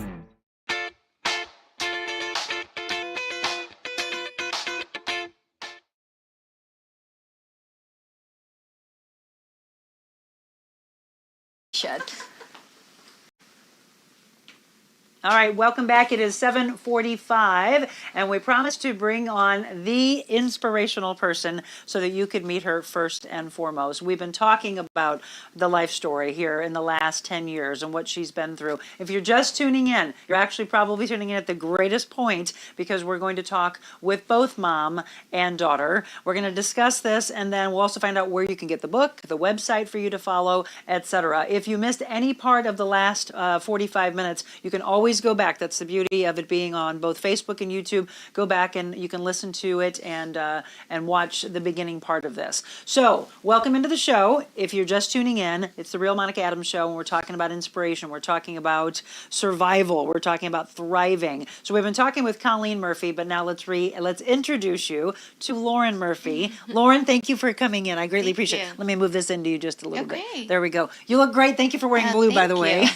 All right, welcome back. It is 7:45, and we promised to bring on the inspirational person so that you could meet her first and foremost. We've been talking about the life story here in the last 10 years and what she's been through. If you're just tuning in, you're actually probably tuning in at the greatest point, because we're going to talk with both mom and daughter. We're going to discuss this, and then we'll also find out where you can get the book, the website for you to follow, etc. If you missed any part of the last 45 minutes, you can always always go back. That's the beauty of it being on both Facebook and YouTube. Go back and you can listen to it and watch the beginning part of this. So, welcome into the show. If you're just tuning in, it's the Real Monica Adams Show, and we're talking about inspiration. We're talking about survival. We're talking about thriving. So, we've been talking with Colleen Murphy, but now let's introduce you to Lauren Murphy. Lauren, thank you for coming in. I greatly appreciate it. Let me move this into you just a little bit. There we go. You look great. Thank you for wearing blue, by the way.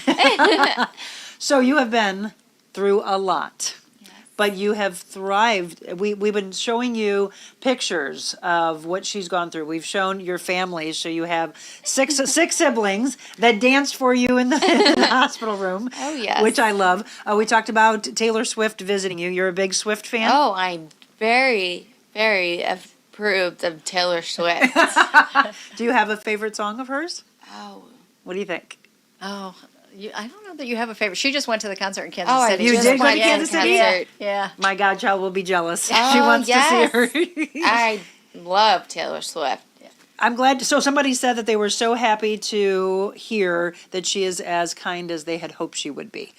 So you have been through a lot, but you have thrived. We've been showing you pictures of what she's gone through. We've shown your families. So you have six siblings that danced for you in the hospital room. Oh, yes. Which I love. We talked about Taylor Swift visiting you. You're a big Swift fan? Oh, I'm very, very approved of Taylor Swift. Do you have a favorite song of hers? Oh. What do you think? Oh, I don't know that you have a favorite. She just went to the concert in Kansas Oh, City. You just did go went to Kansas City? concert. Yeah. My godchild will be jealous. Oh, She wants yes. to see her. I love Taylor Swift. I'm glad. So somebody said that they were so happy to hear that she is as kind as they had hoped she would be.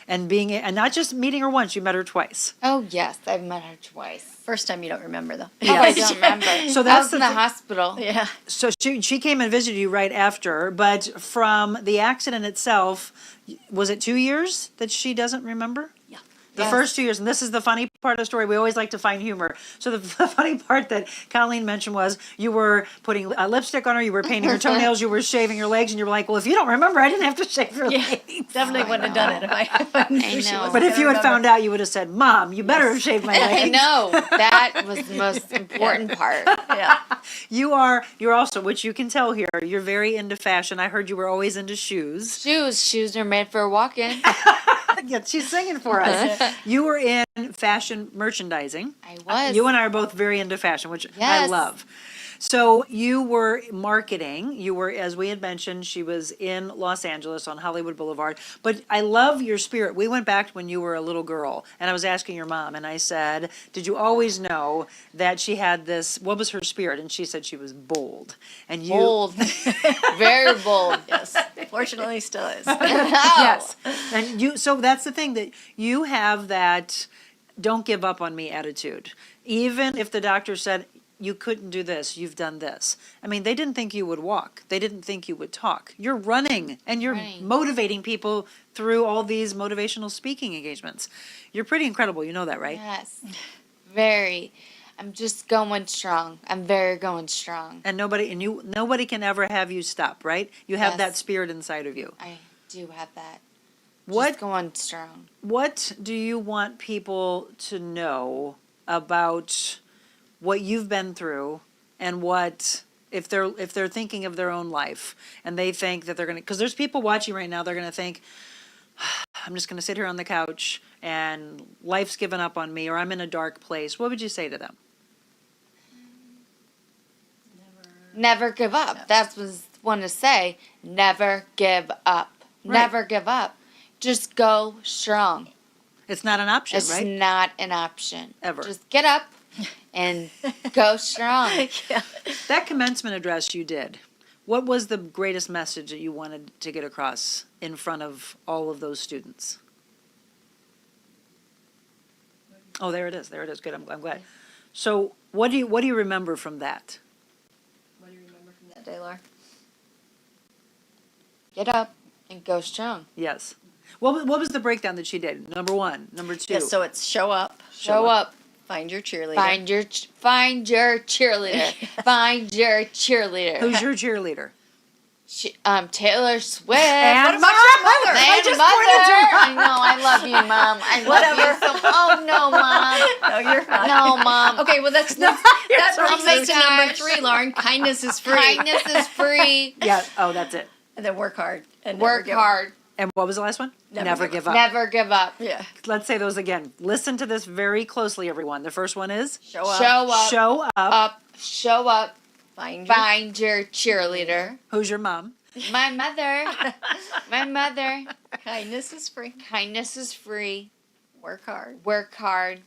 And not just meeting her once, you met her twice. Oh, yes. I've met her twice. First time you don't remember, though. Oh, I don't remember. So I that's was in the the thing. hospital. Yeah. So she came and visited you right after, but from the accident itself, was it 2 years that she doesn't remember? Yeah. The Yes. first 2 years, and this is the funny part of the story. We always like to find humor. So the funny part that Colleen mentioned was you were putting lipstick on her, you were painting her toenails, you were shaving her legs, and you were like, well, if you don't remember, I didn't have to shave your legs. Definitely wouldn't have done it if I knew I she know. was But if gonna you had remember. found out, you would have said, Mom, you better have shaved my legs. I know. That was the most important part. Yeah. You're also, which you can tell here, you're very into fashion. I heard you were always into shoes. Shoes are made for walking. Yeah, she's singing for us. You were in fashion merchandising. I was. You and I are both very into fashion, which I Yes. love. So you were marketing. You were, as we had mentioned, she was in Los Angeles on Hollywood Boulevard. But I love your spirit. We went back when you were a little girl, and I was asking your mom, and I said, did you always know that she had this, what was her spirit? And she said she was bold. And you, Bold. Very bold. Yes. Fortunately, still is. Yes. And so that's the thing, that you have that don't give up on me attitude. Even if the doctor said, you couldn't do this, you've done this. I mean, they didn't think you would walk. They didn't think you would talk. You're running and you're Right. motivating people through all these motivational speaking engagements. You're pretty incredible. You know that, right? Yes. Very. I'm just going strong. I'm very going strong. And nobody can ever have you stop, right? You have Yes. that spirit inside of you. I do have that. What Just going strong. What do you want people to know about what you've been through, and what if they're thinking of their own life and they think that they're going to, because there's people watching right now, they're going to think, I'm just going to sit here on the couch and life's given up on me, or I'm in a dark place. What would you say to them? Never give up. That's what I want to say. Never give up. Right. Never give up. Just go strong. It's not an option, It's right? not an option. Ever. Just get up and go strong. That commencement address you did, what was the greatest message that you wanted to get across in front of all of those students? Oh, there it is. There it is. Good. I'm glad. So, what do you remember from that? What do you remember from that day, Laura? Get up and go strong. Yes. What was the breakdown that she did? Number one, number two. Yes, so it's show up, Show up. find your cheerleader. Find your cheerleader. Find your cheerleader. Who's your cheerleader? Taylor Swift. And about your mother? And I just mother. pointed to her. I know. I love you, Mom. I love you so. Oh no, Mom. No, you're fine. No, Mom. Okay, well that so brings us to much. number 3, Lauren. Kindness is free. Kindness is free. Yeah. Oh, that's it. And then work hard. And never Work give up. hard. And what was the last one? Never give give up. Never give up. Yeah. Let's say those again. Listen to this very closely, everyone. The first one is Show up. Show up. show up. Show up. Find your Find your cheerleader. Who's your mom? My mother. My mother. kindness is free. Kindness is free. Work hard. Work hard.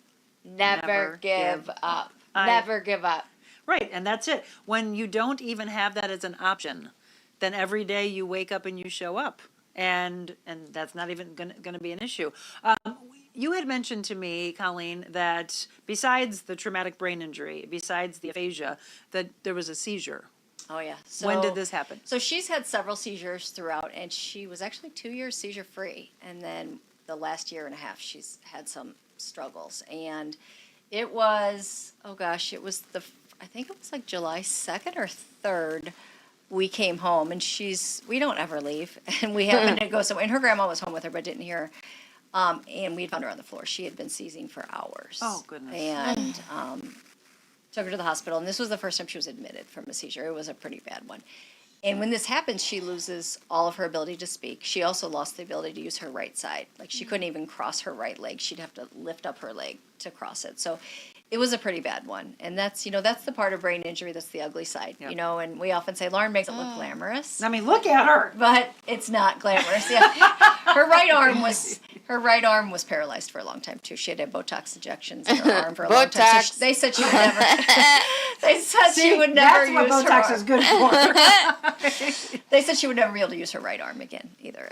Never Never give give up. I- Never give up. Right, and that's it. When you don't even have that as an option, then every day you wake up and you show up. and that's not even going to be an issue. You had mentioned to me, Colleen, that besides the traumatic brain injury, besides the aphasia, that there was a seizure. Oh, yeah. When did this happen? So she's had several seizures throughout, and she was actually 2 years seizure-free. And then the last year and a half, she's had some struggles. And it was, I think it was like July 2nd or 3rd, we came home, and we don't ever leave. And we happened to go somewhere, and her grandma was home with her, but didn't hear her. And we found her on the floor. She had been seizing for hours. Oh, goodness. And took her to the hospital, and this was the first time she was admitted from a seizure. It was a pretty bad one. And when this happens, she loses all of her ability to speak. She also lost the ability to use her right side. Like, she couldn't even cross her right leg. She'd have to lift up her leg to cross it. So it was a pretty bad one. And that's the part of brain injury that's the ugly side, Yep. and we often say Lauren makes it look glamorous. I mean, look at her. But it's not glamorous. Yeah. Her right arm was paralyzed for a long time too. She had to have Botox injections in her arm for a long time. So they said she would never. She would never use that's what her Botox arm. is good for. They said she would never be able to use her right arm again either.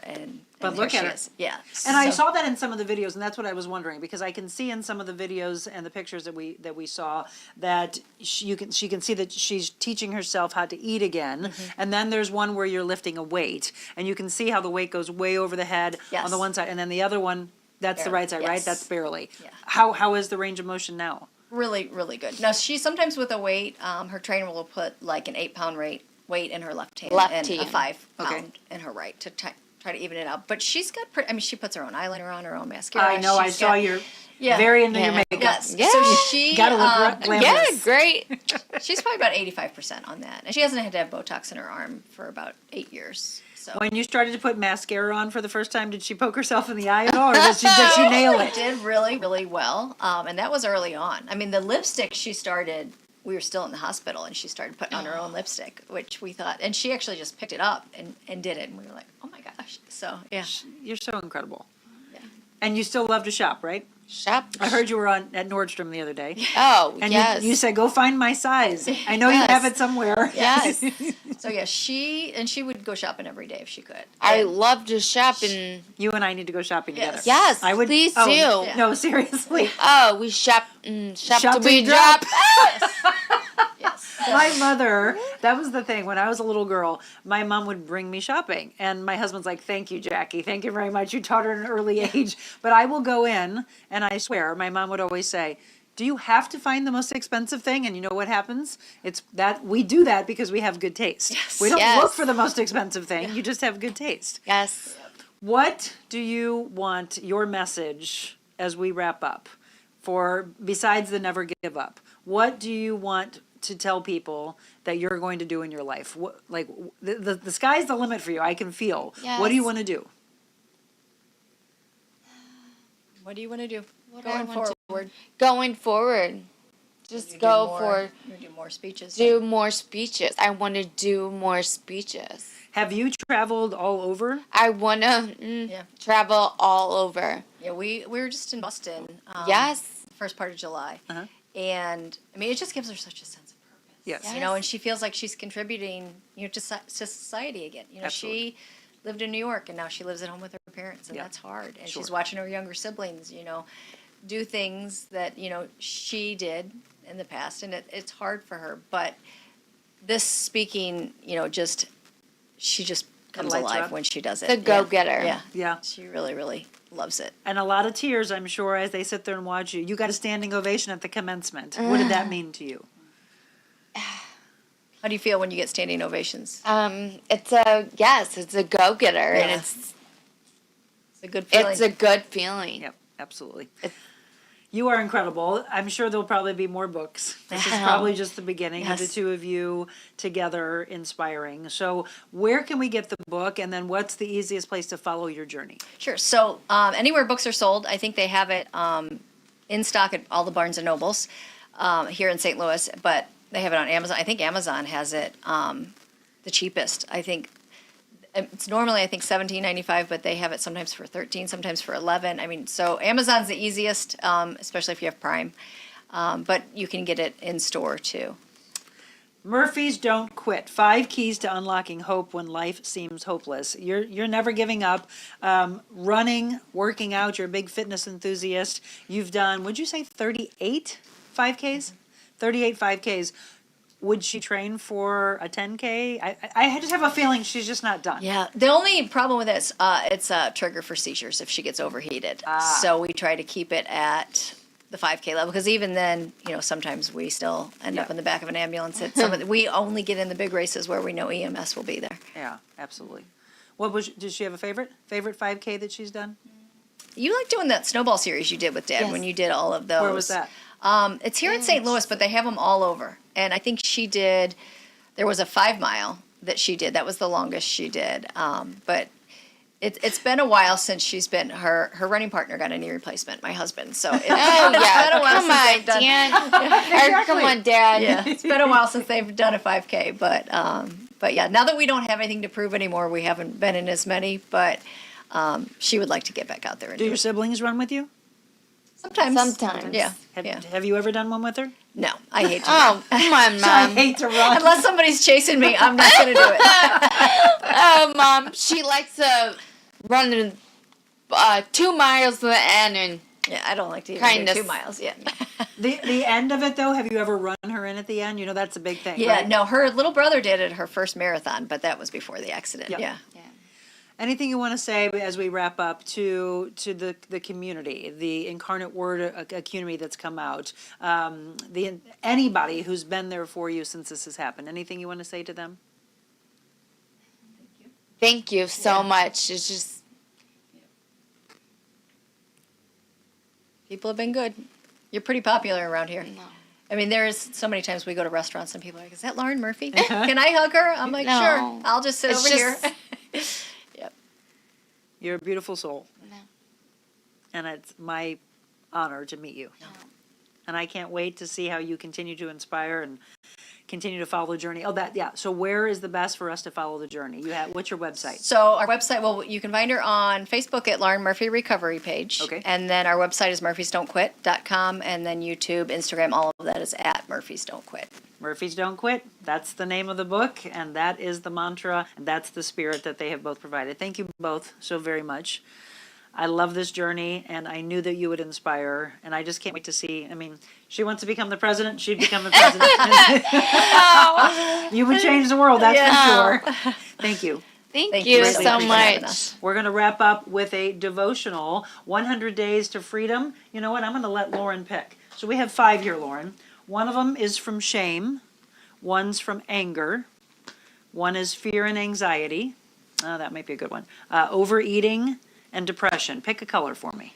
But here look she at her. is. Yeah. And I saw that in some of the videos, and that's what I was wondering, because I can see in some of the videos and the pictures that we saw that she can see that she's teaching herself how to eat again. And then there's one where you're lifting a weight, and you can see how the weight goes way over the head on the one side, and then the other one, that's the right side, right? Yes. That's barely. Yeah. How is the range of motion now? Really, really good. Now, she sometimes with a weight, her trainer will put like an 8-pound weight in her left hand and a 5-pound in her right to try to even it out. But she's got, she puts her own eyeliner on, her own mascara. I know, I saw your very into your makeup. Yes. Yeah. So she Gotta look glamorous. Yeah, great. she's probably about 85% on that, and she hasn't had to have Botox in her arm for about 8 years. So When you started to put mascara on for the first time, did she poke herself in the eye at all, or did she nail it? did really, really well, and that was early on. I mean, the lipstick she started. We were still in the hospital, and she started putting on her own lipstick, which we thought, and she actually just picked it up and did it, and we were like, oh my gosh. So yeah, You're so incredible. Yeah. And you still love to shop, right? Shop. I heard you were at Nordstrom the other day. Oh, And yes. you said, go find my size. I know you Yes. have it somewhere. Yes. so yeah, she would go shopping every day if she could. I And- love to shop and You and I need to go shopping together. yes, I would. please oh, do. No, seriously. Oh, we shop Shop till till we you drop. drop. Yes. My mother, that was the thing. When I was a little girl, my mom would bring me shopping. And my husband's like, thank you, Jackie. Thank you very much. You taught her at an early age. But I will go in, and I swear, my mom would always say, do you have to find the most expensive thing? And you know what happens? It's that we do that because we have good taste. Yes. We don't Yes. look for the most expensive thing. You just have good taste. Yes. What do you want your message as we wrap up for, besides the never give up? What do you want to tell people that you're going to do in your life? What, like the sky's the limit for you. I can feel. What do you Yes. want to do? What do you want to do? What Going I want to- forward. Going forward, just You go do more, for you do more speeches. do more speeches. I want to do more speeches. Have you traveled all over? I want to Yeah. travel all over. Yeah, we were just in Boston. Yes. First part of July. Uh-huh. And I mean, it just gives her such a sense of purpose. Yes. You know, and she feels like she's contributing, to society again. You know, Absolutely. she lived in New York, and now she lives at home with her parents, and Yeah. that's hard. And Sure. she's watching her younger siblings, do things that, she did in the past, and it's hard for her. But this speaking, she just comes lights her alive up. when she does it. The go-getter. Yeah. Yeah. She really, really loves it. And a lot of tears, I'm sure, as they sit there and watch you. You got a standing ovation at the commencement. What did that mean to you? How do you feel when you get standing ovations? It's a go-getter, and Yeah. it's It's a good feeling. a good feeling. Yep, absolutely. You are incredible. I'm sure there'll probably be more books. This is probably just the beginning of the Yes. two of you together inspiring. So where can we get the book, and then what's the easiest place to follow your journey? Sure. So anywhere books are sold, I think they have it in stock at all the Barnes and Nobles here in St. Louis, but they have it on Amazon. I think Amazon has it the cheapest. I think it's normally $17.95, but they have it sometimes for $13, sometimes for $11. I mean, so Amazon's the easiest, especially if you have Prime, but you can get it in store too. Murphys don't quit. 5 keys to unlocking hope when life seems hopeless. You're never giving up. Running, working out. You're a big fitness enthusiast. You've done, would you say 38 5Ks? 38 5Ks. Would she train for a 10K? I just have a feeling she's just not done. Yeah, the only problem with it is it's a trigger for seizures if she gets overheated. So we try to keep it at the 5K level, because even then, sometimes we still end up in the back of an ambulance. We only get in the big races where we know EMS will be there. Yeah, absolutely. Did she have a favorite 5K that she's done? You like doing that snowball series you did with Dad when you did all of those. Where was that? It's here in St. Louis, but they have them all over. And I think there was a 5 mile that she did. That was the longest she did. But it's been a while since her running partner got a knee replacement, my husband. So it's been a while Come on, Dan. Or come on, Dad. Yeah, it's been a while since they've done a 5K. But yeah, now that we don't have anything to prove anymore, we haven't been in as many. But she would like to get back out there and Do do your it. siblings run with you? Sometimes. Yeah. Have you ever done one with her? No, I hate to Oh, come on, I Mom. hate to run. Unless somebody's chasing me, I'm not going to do it. Oh, Mom, she likes to run 2 miles to the end and Yeah, I don't like to even Kind do of. 2 miles. Yeah. The end of it, though, have you ever run her in at the end? That's a big thing, Yeah, right? no, her little brother did it her first marathon, but that was before the accident. Yep. Yeah. Anything you want to say as we wrap up to the community, the Incarnate Word community that's come out, anybody who's been there for you since this has happened? Anything you want to say to them? thank you so much. It's just, People have been good. You're pretty popular around here. no. I mean, there's so many times we go to restaurants and people are like, "Is that Lauren Murphy? Can I hug her?" I'm like, No. "Sure. I'll just sit It's over just- here." Yep. You're a beautiful soul, No. and it's my honor to meet you. And I can't wait to see how you continue to inspire and continue to follow the journey. So where is the best for us to follow the journey? What's your website? So our website, well, you can find her on Facebook at Lauren Murphy Recovery page. Okay. And then our website is murphysdon'tquit.com, and then YouTube, Instagram, all of that is at Murphys Don't Quit. Murphys Don't Quit. That's the name of the book, and that is the mantra, and that's the spirit that they have both provided. Thank you both so very much. I love this journey, and I knew that you would inspire, and I just can't wait to see. I mean, she wants to become the president, she'd become the president. You would change the world, that's for sure. Thank you. Thank you. you Really so appreciate having much. us. We're going to wrap up with a devotional, 100 Days to Freedom. You know what? I'm going to let Lauren pick. So we have 5 here, Lauren. One of them is from shame. One's from anger. One is fear and anxiety. Oh, that might be a good one. Overeating and depression. Pick a color for me.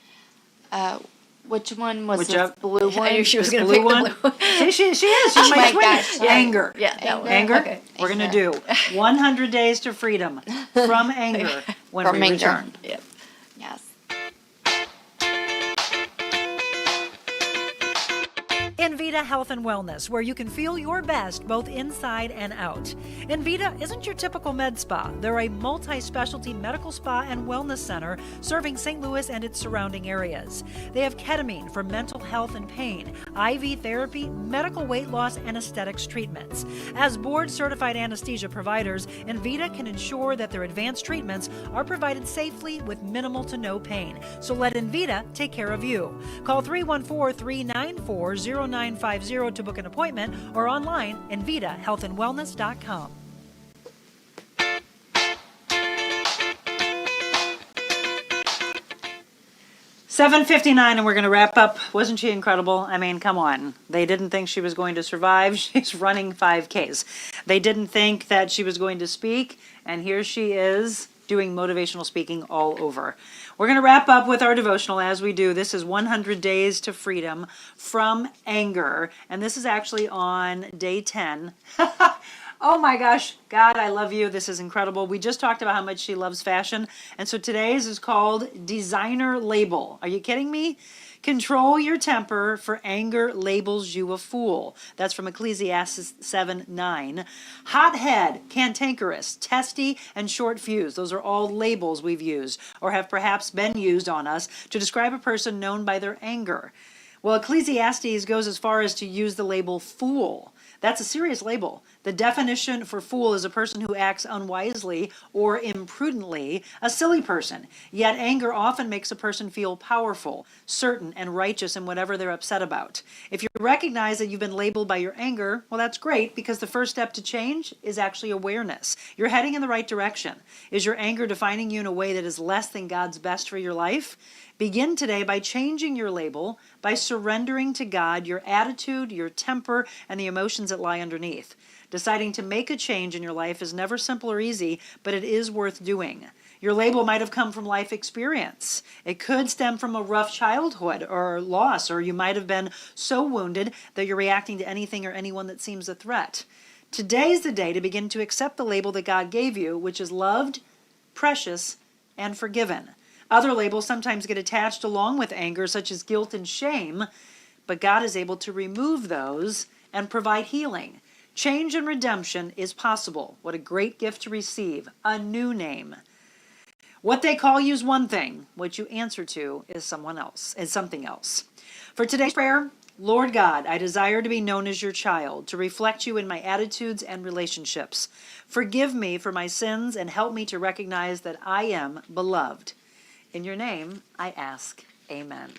Which one was Which the up- blue one? I knew she was This going to blue pick one? the blue one. See, she is. She's Oh my my twin. gosh, yeah. Anger. Yeah, that one. Anger. Okay. We're going to do 100 Days to Freedom from anger when From we anger. return. Yep. Yes. Invita Health and Wellness, where you can feel your best both inside and out. Invita isn't your typical med spa. They're a multi-specialty medical spa and wellness center serving St. Louis and its surrounding areas. They have ketamine for mental health and pain, IV therapy, medical weight loss, and aesthetics treatments. As board-certified anesthesia providers, Invita can ensure that their advanced treatments are provided safely with minimal to no pain. So let Invita take care of you. Call 314-394-0950 to book an appointment or online invitahealthandwellness.com. $7:59 and we're going to wrap up. Wasn't she incredible? I mean, come on. They didn't think she was going to survive. She's running 5Ks. They didn't think that she was going to speak, and here she is doing motivational speaking all over. We're going to wrap up with our devotional as we do. This is 100 Days to Freedom from Anger, and this is actually on day 10. Oh my gosh, God, I love you. This is incredible. We just talked about how much she loves fashion, and so today's is called Designer Label. Are you kidding me? Control your temper, for anger labels you a fool. That's from Ecclesiastes 7:9. Hothead, cantankerous, testy, and short fuse. Those are all labels we've used or have perhaps been used on us to describe a person known by their anger. Well, Ecclesiastes goes as far as to use the label fool. That's a serious label The definition for fool is a person who acts unwisely or imprudently, a silly person. Yet anger often makes a person feel powerful, certain, and righteous in whatever they're upset about. If you recognize that you've been labeled by your anger, well, that's great, because the first step to change is actually awareness. You're heading in the right direction. Is your anger defining you in a way that is less than God's best for your life? Begin today by changing your label, by surrendering to God your attitude, your temper, and the emotions that lie underneath. Deciding to make a change in your life is never simple or easy, but it is worth doing. Your label might have come from life experience. It could stem from a rough childhood or loss, or you might have been so wounded that you're reacting to anything or anyone that seems a threat. Today's the day to begin to accept the label that God gave you, which is loved, precious, and forgiven. Other labels sometimes get attached along with anger, such as guilt and shame, but God is able to remove those and provide healing. Change and redemption is possible. What a great gift to receive, a new name. What they call you is one thing. What you answer to is something else. For today's prayer, Lord God, I desire to be known as your child, to reflect you in my attitudes and relationships. Forgive me for my sins and help me to recognize that I am beloved. In your name, I ask, amen.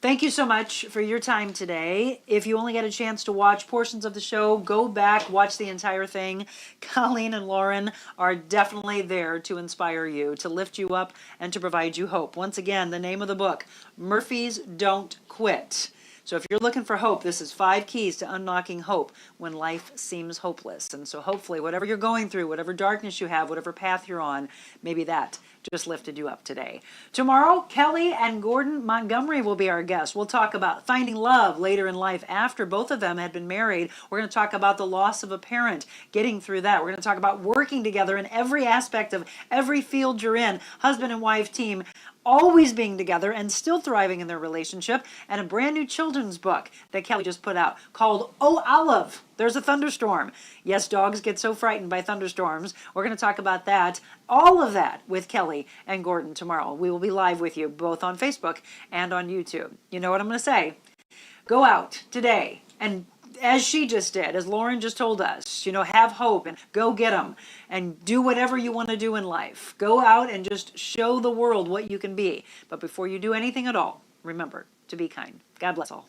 Thank you so much for your time today. If you only got a chance to watch portions of the show, go back, watch the entire thing. Colleen and Lauren are definitely there to inspire you, to lift you up, and to provide you hope. Once again, the name of the book, Murphy's Don't Quit. So if you're looking for hope, this is 5 keys to unlocking hope when life seems hopeless. And so hopefully, whatever you're going through, whatever darkness you have, whatever path you're on, maybe that just lifted you up today. Tomorrow, Kelly and Gordon Montgomery will be our guests. We'll talk about finding love later in life after both of them had been married. We're going to talk about the loss of a parent, getting through that. We're going to talk about working together in every aspect of every field you're in, husband and wife team, always being together and still thriving in their relationship, and a brand new children's book that Kelly just put out called Oh Olive, There's a Thunderstorm. Yes, dogs get so frightened by thunderstorms. We're going to talk about that, all of that with Kelly and Gordon tomorrow. We will be live with you both on Facebook and on YouTube. You know what I'm going to say? Go out today and, as she just did, as Lauren just told us, have hope and go get them and do whatever you want to do in life. Go out and just show the world what you can be. But before you do anything at all, remember to be kind. God bless all.